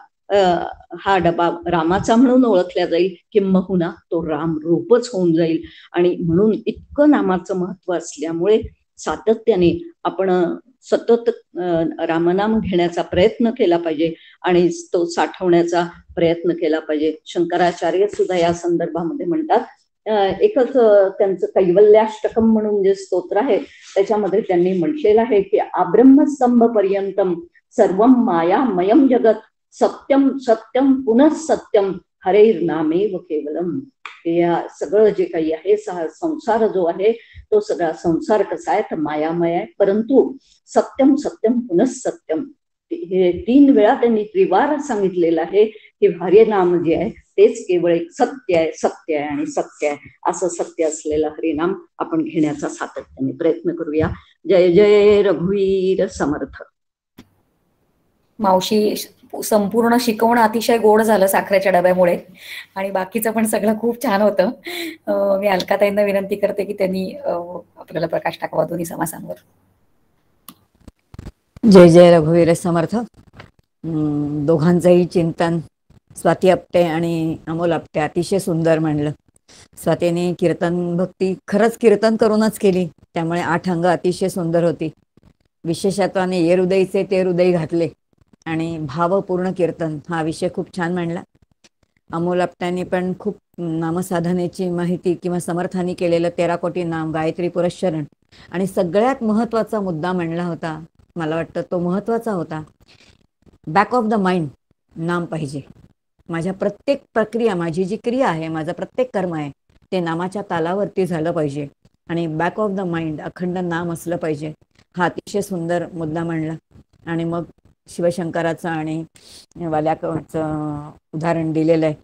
हा डबा रामाचा म्हणून ओळखला जाईल, किंबहुना तो राम रूपच होऊन जाईल. आणि म्हणून इतकं नामाचं महत्व असल्यामुळे सातत्याने आपण सतत रामनाम घेण्याचा प्रयत्न केला पाहिजे आणि तो साठवण्याचा प्रयत्न केला पाहिजे. शंकराचार्य सुद्धा या संदर्भामध्ये म्हणतात, एकच त्यांचं कैवल्याष्टकम म्हणून जे स्तोत्र आहे त्याच्यामध्ये त्यांनी म्हटलेलं आहे की आब्रह्मस्तंभ पर्यंतम सर्वम मायामयम जगत सत्यम सत्यम पुनः सत्यम हरेर नामेव केवलम. या सगळं जे काही आहे संसार जो आहे तो सगळा संसार कसा आहे तर मायामय आहे, परंतु सत्यम सत्यम पुनः सत्यम हे 3 वेळा त्यांनी त्रिवार सांगितलेलं आहे की हरे नाम जे आहे तेच केवळ एक सत्य आहे, सत्य आहे आणि सत्य आहे. असं सत्य असलेलं हरिनाम आपण घेण्याचा सातत्याने प्रयत्न करूया. जय जय रघुवीर समर्थ. मावशी, संपूर्ण शिकवणं अतिशय गोड झालं साखरेच्या डब्यामुळे आणि बाकीचं पण सगळं खूप छान होतं. मी अलकाताईंना विनंती करते की त्यांनी आपल्याला प्रकाश टाकावा दोन्ही समासांवर. जय जय रघुवीर समर्थ. दोघांचंही चिंतन स्वाती आपटे आणि अमोल आपटे अतिशय सुंदर म्हणलं. स्वातीने कीर्तन भक्ती खरंच कीर्तन करूनच केली, त्यामुळे 8 अंग अतिशय सुंदर होती. विशेषत्वाने ये हृदयचे ते हृदय घातले आणि भावपूर्ण कीर्तन हा विषय खूप छान मांडला. अमोल आपट्यांनी पण खूप नामसाधनेची माहिती किंवा समर्थांनी केलेलं 13 कोटी नाम, गायत्री पुरस्चरण आणि सगळ्यात महत्त्वाचा मुद्दा मांडला होता. मला वाटतं तो महत्त्वाचा होता, बॅक ऑफ द माइंड नाम पाहिजे. माझ्या प्रत्येक प्रक्रिया, माझी जी क्रिया आहे, माझं प्रत्येक कर्म आहे ते नामाच्या तालावरती झालं पाहिजे आणि बॅक ऑफ द माइंड अखंड नाम असलं पाहिजे. हा अतिशय सुंदर मुद्दा मांडला. आणि मग शिवशंकराचं आणि वाल्याचं उदाहरण दिलेलं आहे.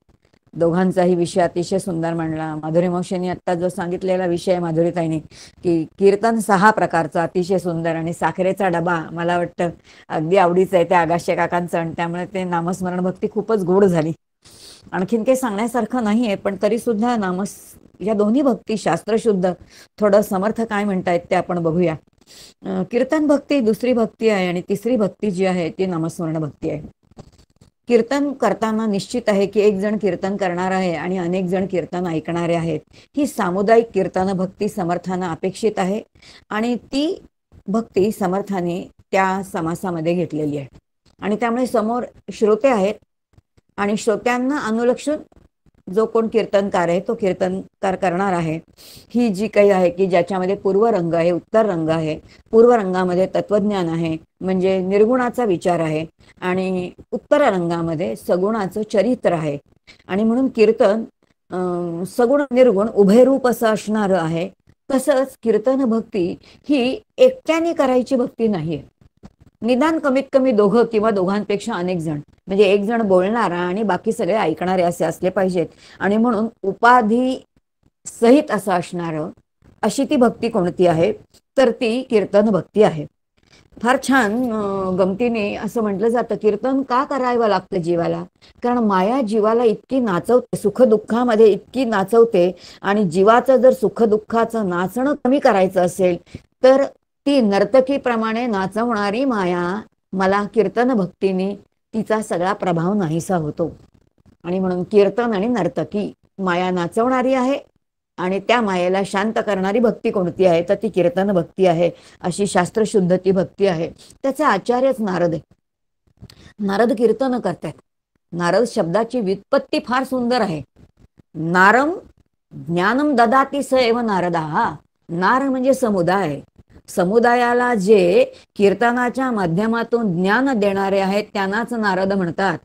दोघांचाही विषय अतिशय सुंदर मांडला. माधुरी मावशींनी आत्ता जो सांगितलेला विषय माधुरीताईंनी की कीर्तन 6 प्रकारचं अतिशय सुंदर आणि साखरेचा डबा मला वाटतं अगदी आवडीचं आहे त्या आगाशे काकांचं, आणि त्यामुळे ते नामस्मरण भक्ती खूपच गोड झाली. आणखीन काही सांगण्यासारखं नाही आहे, पण तरीसुद्धा या दोन्ही भक्ती शास्त्रशुद्ध. थोडं समर्थ काय म्हणतायत ते आपण बघूया. कीर्तन भक्ती दुसरी भक्ती आहे आणि तिसरी भक्ती जी आहे ती नामस्मरण भक्ती आहे. कीर्तन करताना निश्चित आहे की एक जण कीर्तन करणार आहे आणि अनेक जण कीर्तन ऐकणारे आहेत. ही सामुदायिक कीर्तन भक्ती समर्थांना अपेक्षित आहे आणि ती भक्ती समर्थाने त्या समासामध्ये घेतलेली आहे. आणि त्यामुळे समोर श्रोते आहेत आणि श्रोत्यांना अनुलक्षून जो कोण कीर्तनकार आहे तो कीर्तनकार करणार आहे. ही जी काही आहे की ज्याच्यामध्ये पूर्व रंग आहे, उत्तर रंग आहे. पूर्व रंगामध्ये तत्वज्ञान आहे म्हणजे निर्गुणाचा विचार आहे आणि उत्तर रंगामध्ये सगुणाचं चरित्र आहे. आणि म्हणून कीर्तन सगुण निर्गुण उभयरूप असं असणारं आहे. तसंच कीर्तन भक्ती ही एकट्याने करायची भक्ती नाही. निदान कमीत कमी दोघं किंवा दोघांपेक्षा अनेक जण, म्हणजे एक जण बोलणारा आणि बाकी सगळे ऐकणारे असे असले पाहिजेत. आणि म्हणून उपाधी सहित असं असणारं अशी ती भक्ती कोणती आहे तर ती कीर्तन भक्ती आहे. फार छान गमतीने असं म्हटलं जातं कीर्तन का करावं लागतं जीवाला, कारण माया जीवाला इतकी नाचवते, सुखदुःखामध्ये इतकी नाचवते. आणि जीवाचं जर सुखदुःखाचं नाचणं कमी करायचं असेल तर ती नर्तकीप्रमाणे नाचवणारी माया मला कीर्तन भक्तीने तिचा सगळा प्रभाव नाहीसा होतो. आणि म्हणून कीर्तन आणि नर्तकी माया नाचवणारी आहे आणि त्या मायेला शांत करणारी भक्ती कोणती आहे तर ती कीर्तन भक्ती आहे. अशी शास्त्रशुद्ध ती भक्ती आहे. त्याचे आचार्यच नारद आहे. नारद कीर्तन करतात. नारद शब्दाची व्युत्पत्ती फार सुंदर आहे. नारम ज्ञानम ददाती स एव नारदा. नार म्हणजे समुदाय. समुदायाला जे कीर्तनाच्या माध्यमातून ज्ञान देणारे आहेत त्यांनाच नारद म्हणतात.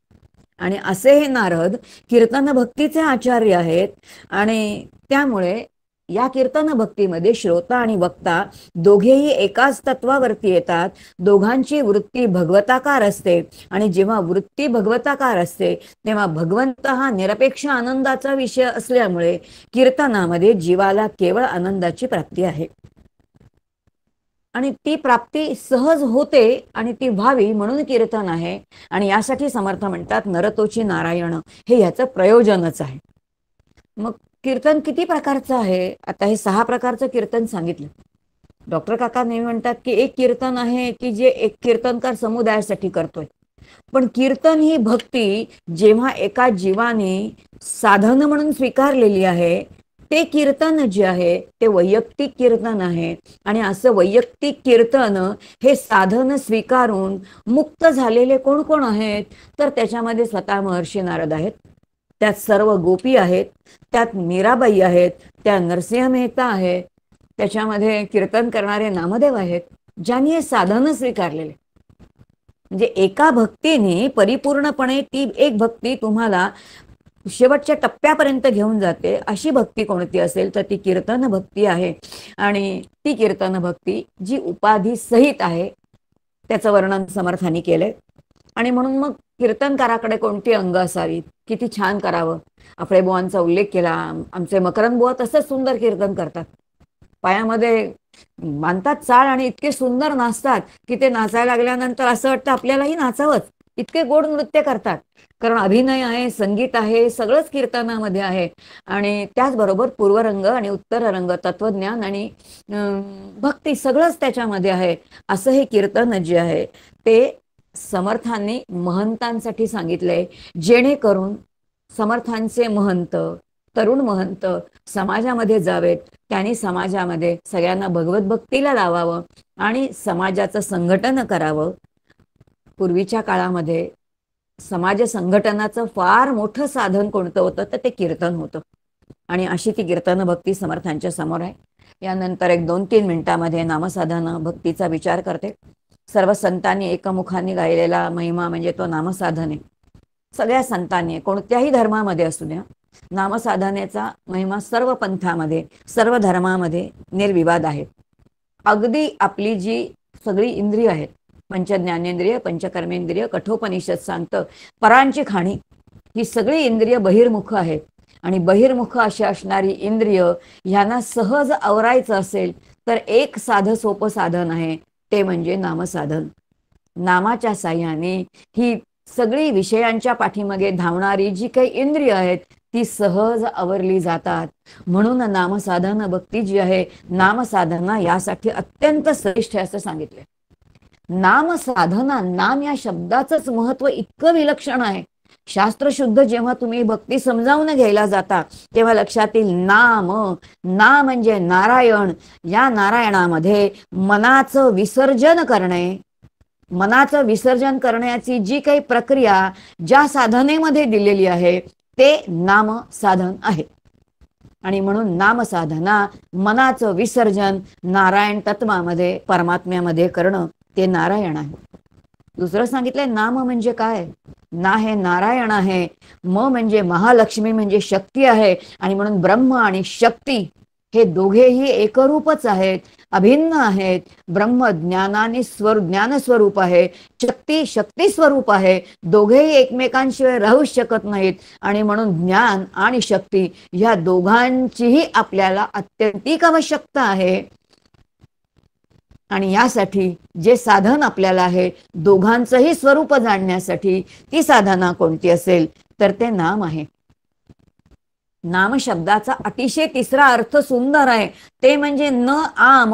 आणि असे हे नारद कीर्तन भक्तीचे आचार्य आहेत. आणि त्यामुळे या कीर्तन भक्तीमध्ये श्रोता आणि वक्ता दोघेही एकाच तत्वावरती येतात. दोघांची वृत्ती भगवताकार असते आणि जेव्हा वृत्ती भगवताकार असते तेव्हा भगवंत हा निरपेक्ष आनंदाचा विषय असल्यामुळे कीर्तनामध्ये जीवाला केवळ आनंदाची प्राप्ती आहे. आणि ती प्राप्ती सहज होते आणि ती व्हावी म्हणून कीर्तन आहे. आणि यासाठी समर्थ म्हणतात नरतोची नारायण, हे याचं प्रयोजनच आहे. मग कीर्तन किती प्रकारचं आहे? आता हे 6 प्रकारचं कीर्तन सांगितलं. डॉक्टर काका नेहमी म्हणतात की एक कीर्तन आहे की जे एक कीर्तनकार समुदायासाठी करतोय. पण कीर्तन ही भक्ती जेव्हा एका जीवाने साधन म्हणून स्वीकारलेली आहे, ते कीर्तन जे आहे ते वैयक्तिक कीर्तन आहे. आणि असं वैयक्तिक कीर्तन हे साधन स्वीकारून मुक्त झालेले कोण कोण आहेत? तर त्याच्यामध्ये स्वतः महर्षी नारद आहेत, त्यात सर्व गोपी आहेत, त्यात मीराबाई आहेत, त्या नरसिंह मेहता आहेत, त्याच्यामध्ये कीर्तन करणारे नामदेव आहेत, ज्यांनी हे साधन स्वीकारलेले. म्हणजे एका भक्तीने परिपूर्णपणे ती एक भक्ती तुम्हाला शेवटच्या टप्प्यापर्यंत घेऊन जाते. अशी भक्ती कोणती असेल तर ती कीर्तन भक्ती आहे. आणि ती कीर्तन भक्ती जी उपाधी सहित आहे, त्याचं वर्णन समर्थांनी केलंय. आणि म्हणून मग कीर्तनकाराकडे कोणती अंग असावीत, किती छान करावं. आपल्या बुवांचा उल्लेख केला. आमचे मकरंद बुवा तसंच सुंदर कीर्तन करतात. पायामध्ये बांधतात चाळ आणि इतके सुंदर नाचतात की ते नाचायला लागल्यानंतर असं वाटतं आपल्यालाही नाचावंच, इतके गोड नृत्य करतात. कारण अभिनय आहे, संगीत आहे, सगळंच कीर्तनामध्ये आहे. आणि त्याचबरोबर पूर्वरंग आणि उत्तररंग, तत्वज्ञान आणि भक्ती सगळंच त्याच्यामध्ये आहे. असं हे कीर्तन जे आहे ते समर्थांनी महंतांसाठी सांगितलंय, जेणेकरून समर्थांचे महंत, तरुण महंत समाजामध्ये जावेत. त्यांनी समाजामध्ये सगळ्यांना भगवत भक्तीला लावावं आणि समाजाचं संघटन करावं. पूर्वीच्या काळामध्ये समाज संघटनाचं फार मोठं साधन कोणतं होतं तर ते कीर्तन होतं. आणि अशी ती कीर्तन भक्ती समर्थांच्या समोर आहे. यानंतर 1-2-3 मिनिटांमध्ये नामसाधना भक्तीचा विचार करते. सर्व संतांनी एकमुखाने गायलेला महिमा म्हणजे तो नामसाधन आहे. सगळ्या संतांनी कोणत्याही धर्मामध्ये असू द्या, नामसाधनेचा महिमा सर्व पंथामध्ये, सर्व धर्मामध्ये निर्विवाद आहे. अगदी आपली जी सगळी इंद्रिय आहेत, पंचज्ञानेंद्रिय, पंचकर्मेंद्रिय, कठोपनिषद सांगतं परांची खाणी, ही सगळी इंद्रिय बहिर्मुख आहेत. आणि बहिर्मुख अशी असणारी इंद्रिय ह्यांना सहज आवरायचं असेल तर एक साधं सोपं साधन आहे, ते म्हणजे नामसाधन. नामाच्या साह्याने ही सगळी विषयांच्या पाठीमागे धावणारी जी काही इंद्रिय आहेत ती सहज आवरली जातात. म्हणून नामसाधना भक्ती जी आहे, नामसाधना यासाठी अत्यंत श्रेष्ठ असं सांगितलंय. नामसाधना, नाम या शब्दाचंच महत्व इतकं विलक्षण आहे. शास्त्रशुद्ध जेव्हा तुम्ही भक्ती समजावून घ्यायला जाता तेव्हा लक्षात येईल नाम, नाम म्हणजे नारायण. या नारायणामध्ये मनाचं विसर्जन करणे, मनाचं विसर्जन करण्याची जी काही प्रक्रिया ज्या साधनेमध्ये दिलेली आहे ते नाम साधन आहे. आणि म्हणून नामसाधना, मनाचं विसर्जन नारायण तत्वामध्ये, परमात्म्यामध्ये करणं, ते नारायण आहे. दुसरं सांगितलंय नाम म्हणजे काय? ना हे नारायण आहे, म म्हणजे महालक्ष्मी म्हणजे शक्ती आहे. आणि म्हणून ब्रह्म आणि शक्ती हे दोघेही एकरूपच आहेत, अभिन्न आहेत. ब्रह्म ज्ञानाने ज्ञानस्वरूप आहे, शक्ती शक्ती स्वरूप आहे. दोघेही एकमेकांशिवाय राहू शकत नाहीत. आणि म्हणून ज्ञान आणि शक्ती ह्या दोघांचीही आपल्याला अत्यंतिक आवश्यकता आहे. आणि यासाठी जे साधन आपल्याला आहे, दोघांचंही स्वरूप जाणण्यासाठी ती साधना कोणती असेल तर ते नाम आहे. नाम शब्दाचा अतिशय तिसरा अर्थ सुंदर आहे, ते म्हणजे न आम.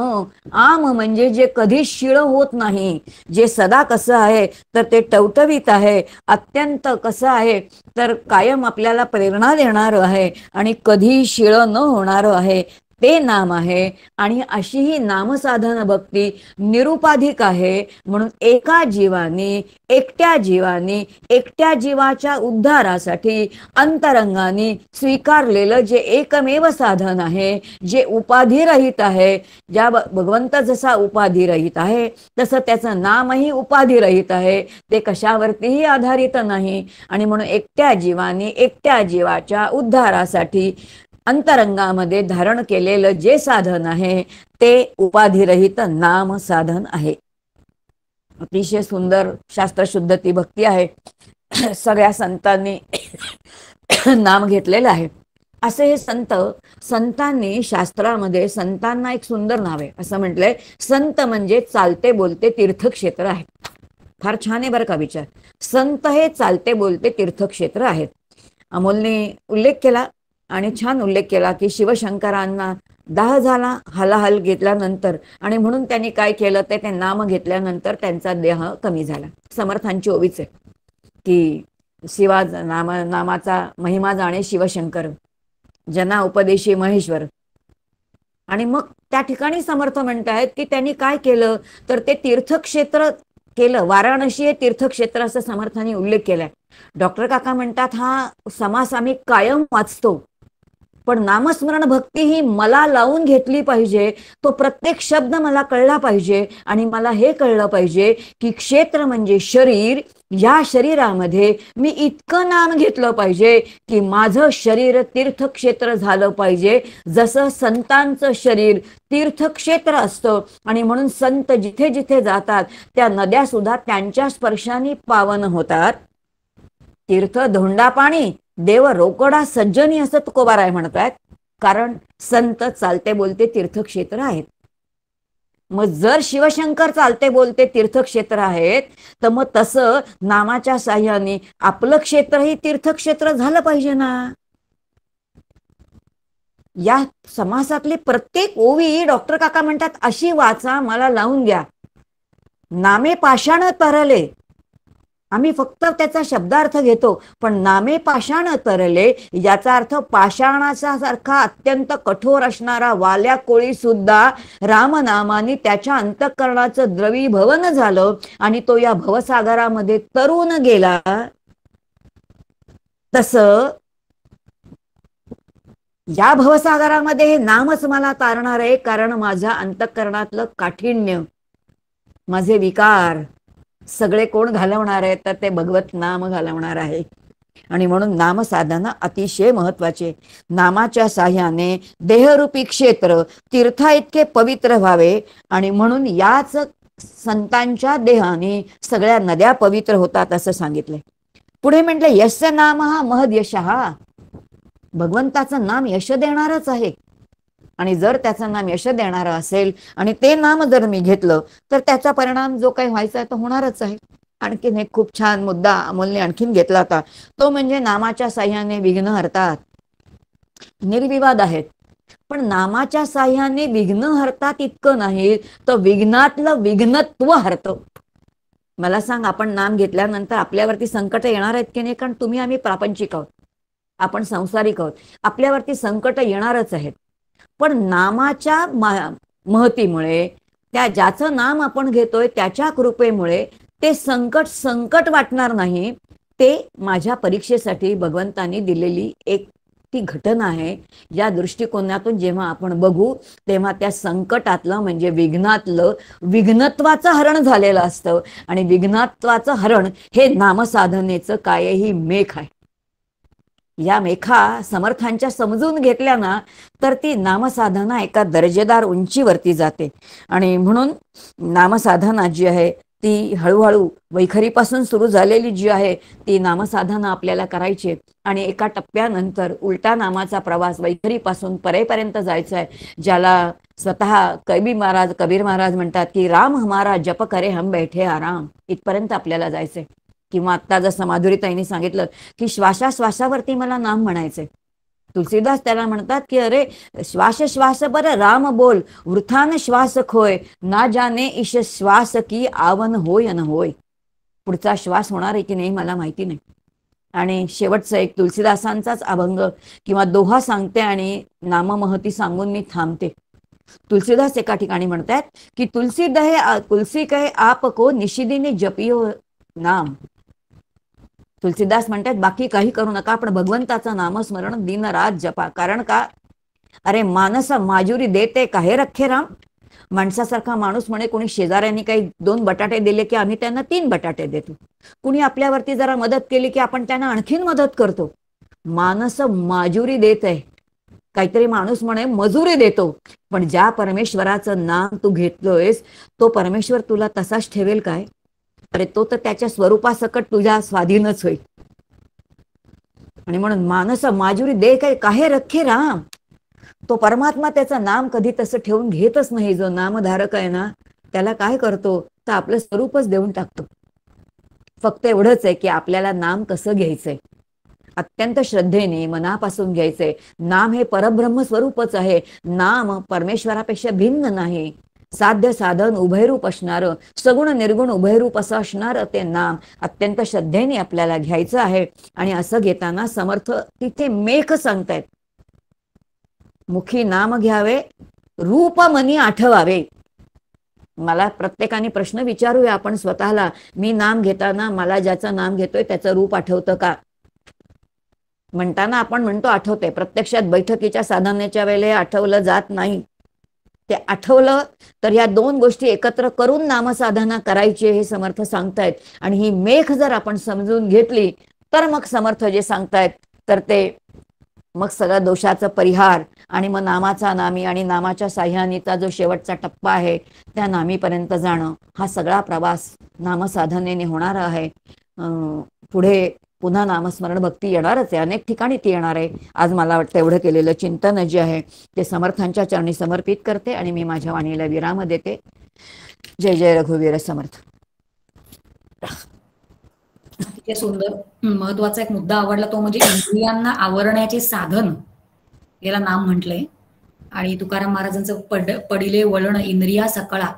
आम म्हणजे जे कधी शिळ होत नाही, जे सदा कसं आहे तर ते टवटवीत आहे, अत्यंत कसं आहे तर कायम आपल्याला प्रेरणा देणारं आहे आणि कधी शिळ न होणारं आहे, ते नाम आहे. आणि अशी ही नामसाधना भक्ती निरुपाधिक आहे. म्हणून एका जीवाने, एकट्या जीवाने, एकट्या जीवाच्या उद्धारासाठी अंतरंगाने स्वीकारलेलं जे एकमेव साधन आहे, जे उपाधिरहित आहे. ज्या भगवंत जसा उपाधिरहित आहे तसं त्याचं नामही उपाधिरहित आहे, ते कशावरतीही आधारित नाही. आणि म्हणून एकट्या जीवाने, एकट्या जीवाच्या उद्धारासाठी अंतरंगामध्ये धारण केलेलं जे साधन आहे ते उपाधिरहित नाम साधन आहे. अतिशय सुंदर शास्त्रशुद्ध ती भक्ती आहे. सगळ्या संतांनी नाम घेतलेलं आहे. असे हे संत, संतांनी शास्त्रामध्ये संतांना एक सुंदर नाव आहे, असं म्हटलंय, संत म्हणजे चालते बोलते तीर्थक्षेत्र आहे. फार छान आहे बरं का विचार. संत हे चालते बोलते तीर्थक्षेत्र आहेत. अमोलने उल्लेख केला आणि छान उल्लेख केला की शिवशंकरांना दाह झाला हलाहल घेतल्यानंतर, आणि म्हणून त्यांनी काय केलं ते नाम घेतल्यानंतर त्यांचा देह कमी झाला. समर्थांची ओवीच आहे की शिवा नामाचा महिमा जाणे शिवशंकर, जना उपदेशी महेश्वर. आणि मग त्या ठिकाणी समर्थ म्हणतायत की त्यांनी काय केलं तर ते तीर्थक्षेत्र केलं. वाराणसी हे तीर्थक्षेत्र असं समर्थांनी उल्लेख केलाय. डॉक्टर काका म्हणतात हा समास आम्ही कायम वाचतो, पण नामस्मरण भक्ती ही मला लावून घेतली पाहिजे. तो प्रत्येक शब्द मला कळला पाहिजे आणि मला हे कळलं पाहिजे की क्षेत्र म्हणजे शरीर. या शरीरामध्ये मी इतकं नाम घेतलं पाहिजे की माझं शरीर तीर्थक्षेत्र झालं पाहिजे, जसं संतांचं शरीर तीर्थक्षेत्र असतं. आणि म्हणून संत जिथे जिथे जातात त्या नद्या सुद्धा त्यांच्या स्पर्शाने पावन होतात. तीर्थ धोंडा पाणी देव रोकडा सज्जनी असं तुकोबाराय म्हणतात, कारण संत चालते बोलते तीर्थक्षेत्र आहेत. मग जर शिवशंकर चालते बोलते तीर्थक्षेत्र आहेत तर मग तसं नामाच्या साह्याने आपलं क्षेत्रही तीर्थक्षेत्र झालं पाहिजे ना. या समासातली प्रत्येक ओवी डॉक्टर काका म्हणतात अशी वाचा, मला लावून घ्या. नामे पाषाण तरले, आम्ही फक्त त्याचा शब्दार्थ घेतो, पण नामे पाषाण तरले याचा अर्थ पाषाणाचा सारखा अत्यंत कठोर असणारा वाल्या कोळी सुद्धा रामनामाने त्याच्या अंतःकरणाचं द्रवीभवन झालं आणि तो या भवसागरामध्ये तरुण गेला. तसं या भवसागरामध्ये हे नामच मला तारणार आहे, कारण माझ्या अंतःकरणातलं काठिण्य, माझे विकार सगळे कोण घालवणार आहे तर ते भगवत नाम घालवणार आहे. आणि म्हणून नामसाधना अतिशय महत्वाचे. नामाच्या साह्याने देहरूपी क्षेत्र तीर्था इतके पवित्र व्हावे, आणि म्हणून याच संतांच्या देहाने सगळ्या नद्या पवित्र होतात असं सांगितलंय. पुढे म्हटलं यस्य नाम हा महद यशः, भगवंताचं नाम यश देणारच आहे. आणि जर त्याचं नाम यश देणारं असेल आणि ते नाम जर मी घेतलं तर त्याचा परिणाम जो काही व्हायचा आहे तो होणारच आहे. आणखीन एक खूप छान मुद्दा अमोलने आणखीन घेतला होता, तो म्हणजे नामाच्या साह्याने विघ्न हरतात. निर्विवाद आहेत, पण नामाच्या साह्याने विघ्न हरतात इतकं नाही, तर विघ्नातलं विघ्नत्व हरतं. मला सांग, आपण नाम घेतल्यानंतर आपल्यावरती संकट येणार आहेत की नाही? कारण तुम्ही आम्ही प्रापंचिक आहोत, आपण संसारिक आहोत, आपल्यावरती संकट येणारच आहेत. पण नामाच्या महतीमुळे, त्या ज्याचं नाम आपण घेतोय त्याच्या कृपेमुळे ते संकट वाटणार नाही. ते माझ्या परीक्षेसाठी भगवंतांनी दिलेली एक ती घटना आहे. या दृष्टिकोनातून जेव्हा आपण बघू तेव्हा त्या संकटातलं म्हणजे विघ्नातलं विघ्नत्वाचं हरण झालेलं असतं. आणि विघ्नत्वाचं हरण हे नामसाधनेचं कायही मेख आहे. या मेखा समर्थांच्या समजून घेतल्या ना तर ती नामसाधना एका दर्जेदार उंचीवरती जाते. आणि म्हणून नामसाधना जी आहे ती हळूहळू वैखरीपासून सुरू झालेली जी आहे ती नामसाधना आपल्याला करायची. आणि एका टप्प्यानंतर उलटा नामाचा प्रवास वैखरीपासून परेपर्यंत जायचा आहे, ज्याला स्वतः कबीर महाराज म्हणतात की राम हमारा जप करे हम बैठे आराम, इथपर्यंत आपल्याला जायचंय. किंवा आत्ता जसं माधुरीताईंनी सांगितलं की श्वासाश्वासावरती मला नाम म्हणायचंय. तुलसीदास त्याला म्हणतात की अरे श्वास श्वास पर राम बोल, वृथान श्वास खोय, ना जाने ईश श्वास की आवन होय न होय. पुढचा श्वास होणार आहे की नाही मला माहिती नाही. आणि शेवटचं एक तुलसीदासांचाच अभंग किंवा दोहा सांगते आणि नाममहती सांगून मी थांबते. तुलसीदास एका ठिकाणी म्हणतात की तुलसी कहे आप को निशिदिनी जपियो नाम. तुलसीदास म्हणतात बाकी काही करू नका, पण भगवंताचं नामस्मरण दिन रात जपा. कारण का? अरे मानस माजुरी देते काहे रखे राम. माणसासारखा माणूस म्हणे कोणी शेजाऱ्यांनी काही 2 बटाटे दिले की आम्ही त्यांना 3 बटाटे देतो. कुणी आपल्यावरती जरा मदत केली की आपण त्यांना आणखीन मदत करतो. मानस माजुरी देत आहे, काहीतरी माणूस म्हणे मजुरी देतो. पण ज्या परमेश्वराचं नाम तू घेतलोयस तो परमेश्वर तुला तसाच ठेवेल काय? अरे तो तर त्याच्या स्वरूपासकट तुझ्या स्वाधीनच होईल. आणि म्हणून मानस माजुरी दे काय काहे रखे राम, तो परमात्मा त्याचं नाम कधी तसं ठेवून घेतच नाही. जो नामधारक आहे ना त्याला काय करतो तर आपलं स्वरूपच देऊन टाकतो. फक्त एवढंच आहे की आपल्याला नाम कसं घ्यायचंय, अत्यंत श्रद्धेने मनापासून घ्यायचंय. नाम हे परब्रह्म स्वरूपच आहे. नाम परमेश्वरापेक्षा भिन्न नाही. साध्य साधन उभयरूप असणारं, सगुण निर्गुण उभयरूप असं असणारं ते नाम अत्यंत श्रद्धेने आपल्याला घ्यायचं आहे. आणि असं घेताना समर्थ तिथे मेख सांगतायत, मुखी नाम घ्यावे रूप मनी आठवावे. मला प्रत्येकाने प्रश्न विचारूया आपण स्वतःला, मी नाम घेताना मला ज्याचं नाम घेतोय त्याचं रूप आठवतं का? म्हणताना आपण म्हणतो आठवते, प्रत्यक्षात बैठकीच्या साधनेच्या वेळेला आठवलं जात नाही. ते आठवलं तर या दोन गोष्टी एकत्र करून नामसाधना करायची हे समर्थ सांगतायत. आणि ही मेख जर आपण समजून घेतली तर मग समर्थ जे सांगतायत तर ते मग सगळ्या दोषाचा परिहार आणि मग नामाचा नामी आणि नामाच्या साह्यानीचा जो शेवटचा टप्पा आहे त्या नामीपर्यंत जाणं, हा सगळा प्रवास नामसाधनेने होणार आहे. पुढे पुन्हा नामस्मरण भक्ती येणारच आहे, अनेक ठिकाणी ती येणार आहे. आज मला वाटतं एवढं केलेलं चिंतन जे आहे ते समर्थांच्या चरणी समर्पित करते आणि मी माझ्या वाणीला विराम देते. जय जय रघुवीर समर्थ. अतिशय सुंदर. महत्वाचा एक मुद्दा आवडला तो म्हणजे इंद्रियांना आवरण्याचे साधन, याला नाम म्हटलंय. आणि तुकाराम महाराजांचं पडिले वळण इंद्रिया सकळा,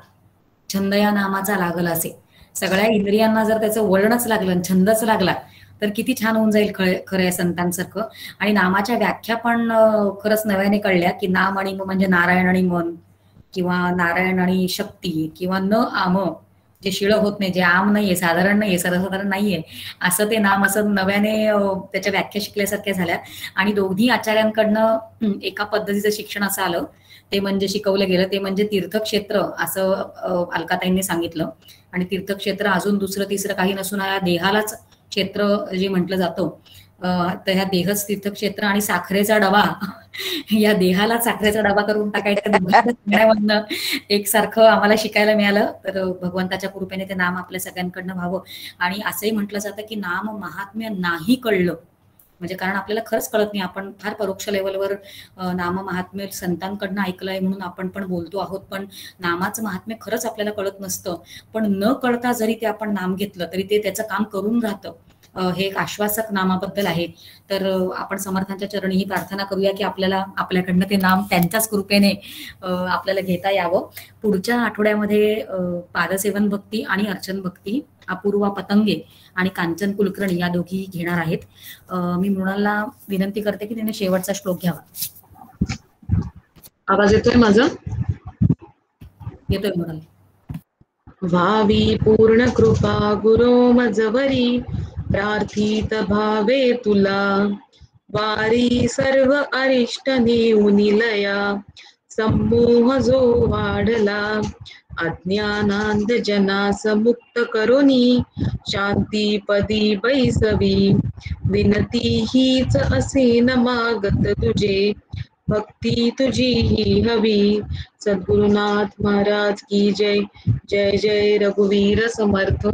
छंद या नामाचा लागला असे. सगळ्या इंद्रियांना जर त्याचं वळणच लागलं, छंदच लागला तर किती छान होऊन जाईल खऱ्या संतांसारखं. आणि नामाच्या व्याख्या पण खरंच नव्याने कळल्या की नाम आणि म्हणजे नारायण आणि मन, किंवा नारायण आणि शक्ती, किंवा न आम जे शिळ होत नाही, जे आम नाहीये, साधारण नाहीये, सर्वसाधारण नाहीये, असं ते नाम असं नव्याने त्याच्या व्याख्या शिकल्यासारख्या झाल्या. आणि दोन्ही आचार्यांकडनं एका पद्धतीचं शिक्षण असं आलं, ते म्हणजे शिकवलं गेलं ते म्हणजे तीर्थक्षेत्र असं अलकाताईंनी सांगितलं. आणि तीर्थक्षेत्र अजून दुसरं तिसरं काही नसून या देहालाच क्षेत्र जे म्हटलं जातं, तर ह्या देहच तीर्थक्षेत्र. आणि साखरेचा डबा या देहाला साखरेचा डबा करून टाकायचं एकसारखं आम्हाला शिकायला मिळालं. तर भगवंताच्या कृपेने ते नाम आपल्या सगळ्यांकडनं व्हावं. आणि असंही म्हटलं जातं की नाम महात्म्य नाही कळलं म्हणजे, कारण आपल्याला खरंच कळत नाही, आपण फार परोक्ष लेवलवर नाम महात्म्य संतांकडनं ऐकलंय म्हणून आपण पण बोलतो आहोत, पण नामाचं महात्म्य खरंच आपल्याला कळत नसतं. पण न कळता जरी ते आपण नाम घेतलं तरी ते त्याचं काम करून राहतं. हे एक आश्वासक नामाबद्दल आहे. तर आपण समर्थांच्या चरणी ही प्रार्थना करूया की आपल्याकडनं ते नाम त्यांच्याच कृपेने आपल्याला घेता यावं. पुढच्या आठवड्यामध्ये पादसेवन भक्ती आणि अर्चन भक्ती अपूर्वा पतंगे आणि कांचन कुलकर्णी या दोघी घेणार आहेत. मी मृणालला विनंती करते की तिने शेवटचा श्लोक घ्यावा. आवाज येतोय माझा? येतोय मृणाल. भावी पूर्ण कृपा गुरो मजवरी, प्रार्थित भावे तुला, वारी सर्व अरिष्ट नेऊनी लया, संमोह जो वाढला, अज्ञानांध जनास मुक्त करुनी, शांती पदी बैसवी, विनती हीच असे न मागत तुझे, भक्ती तुझी ही हवी. सद्गुरुनाथ महाराज की जय. जय जय रघुवीर समर्थ.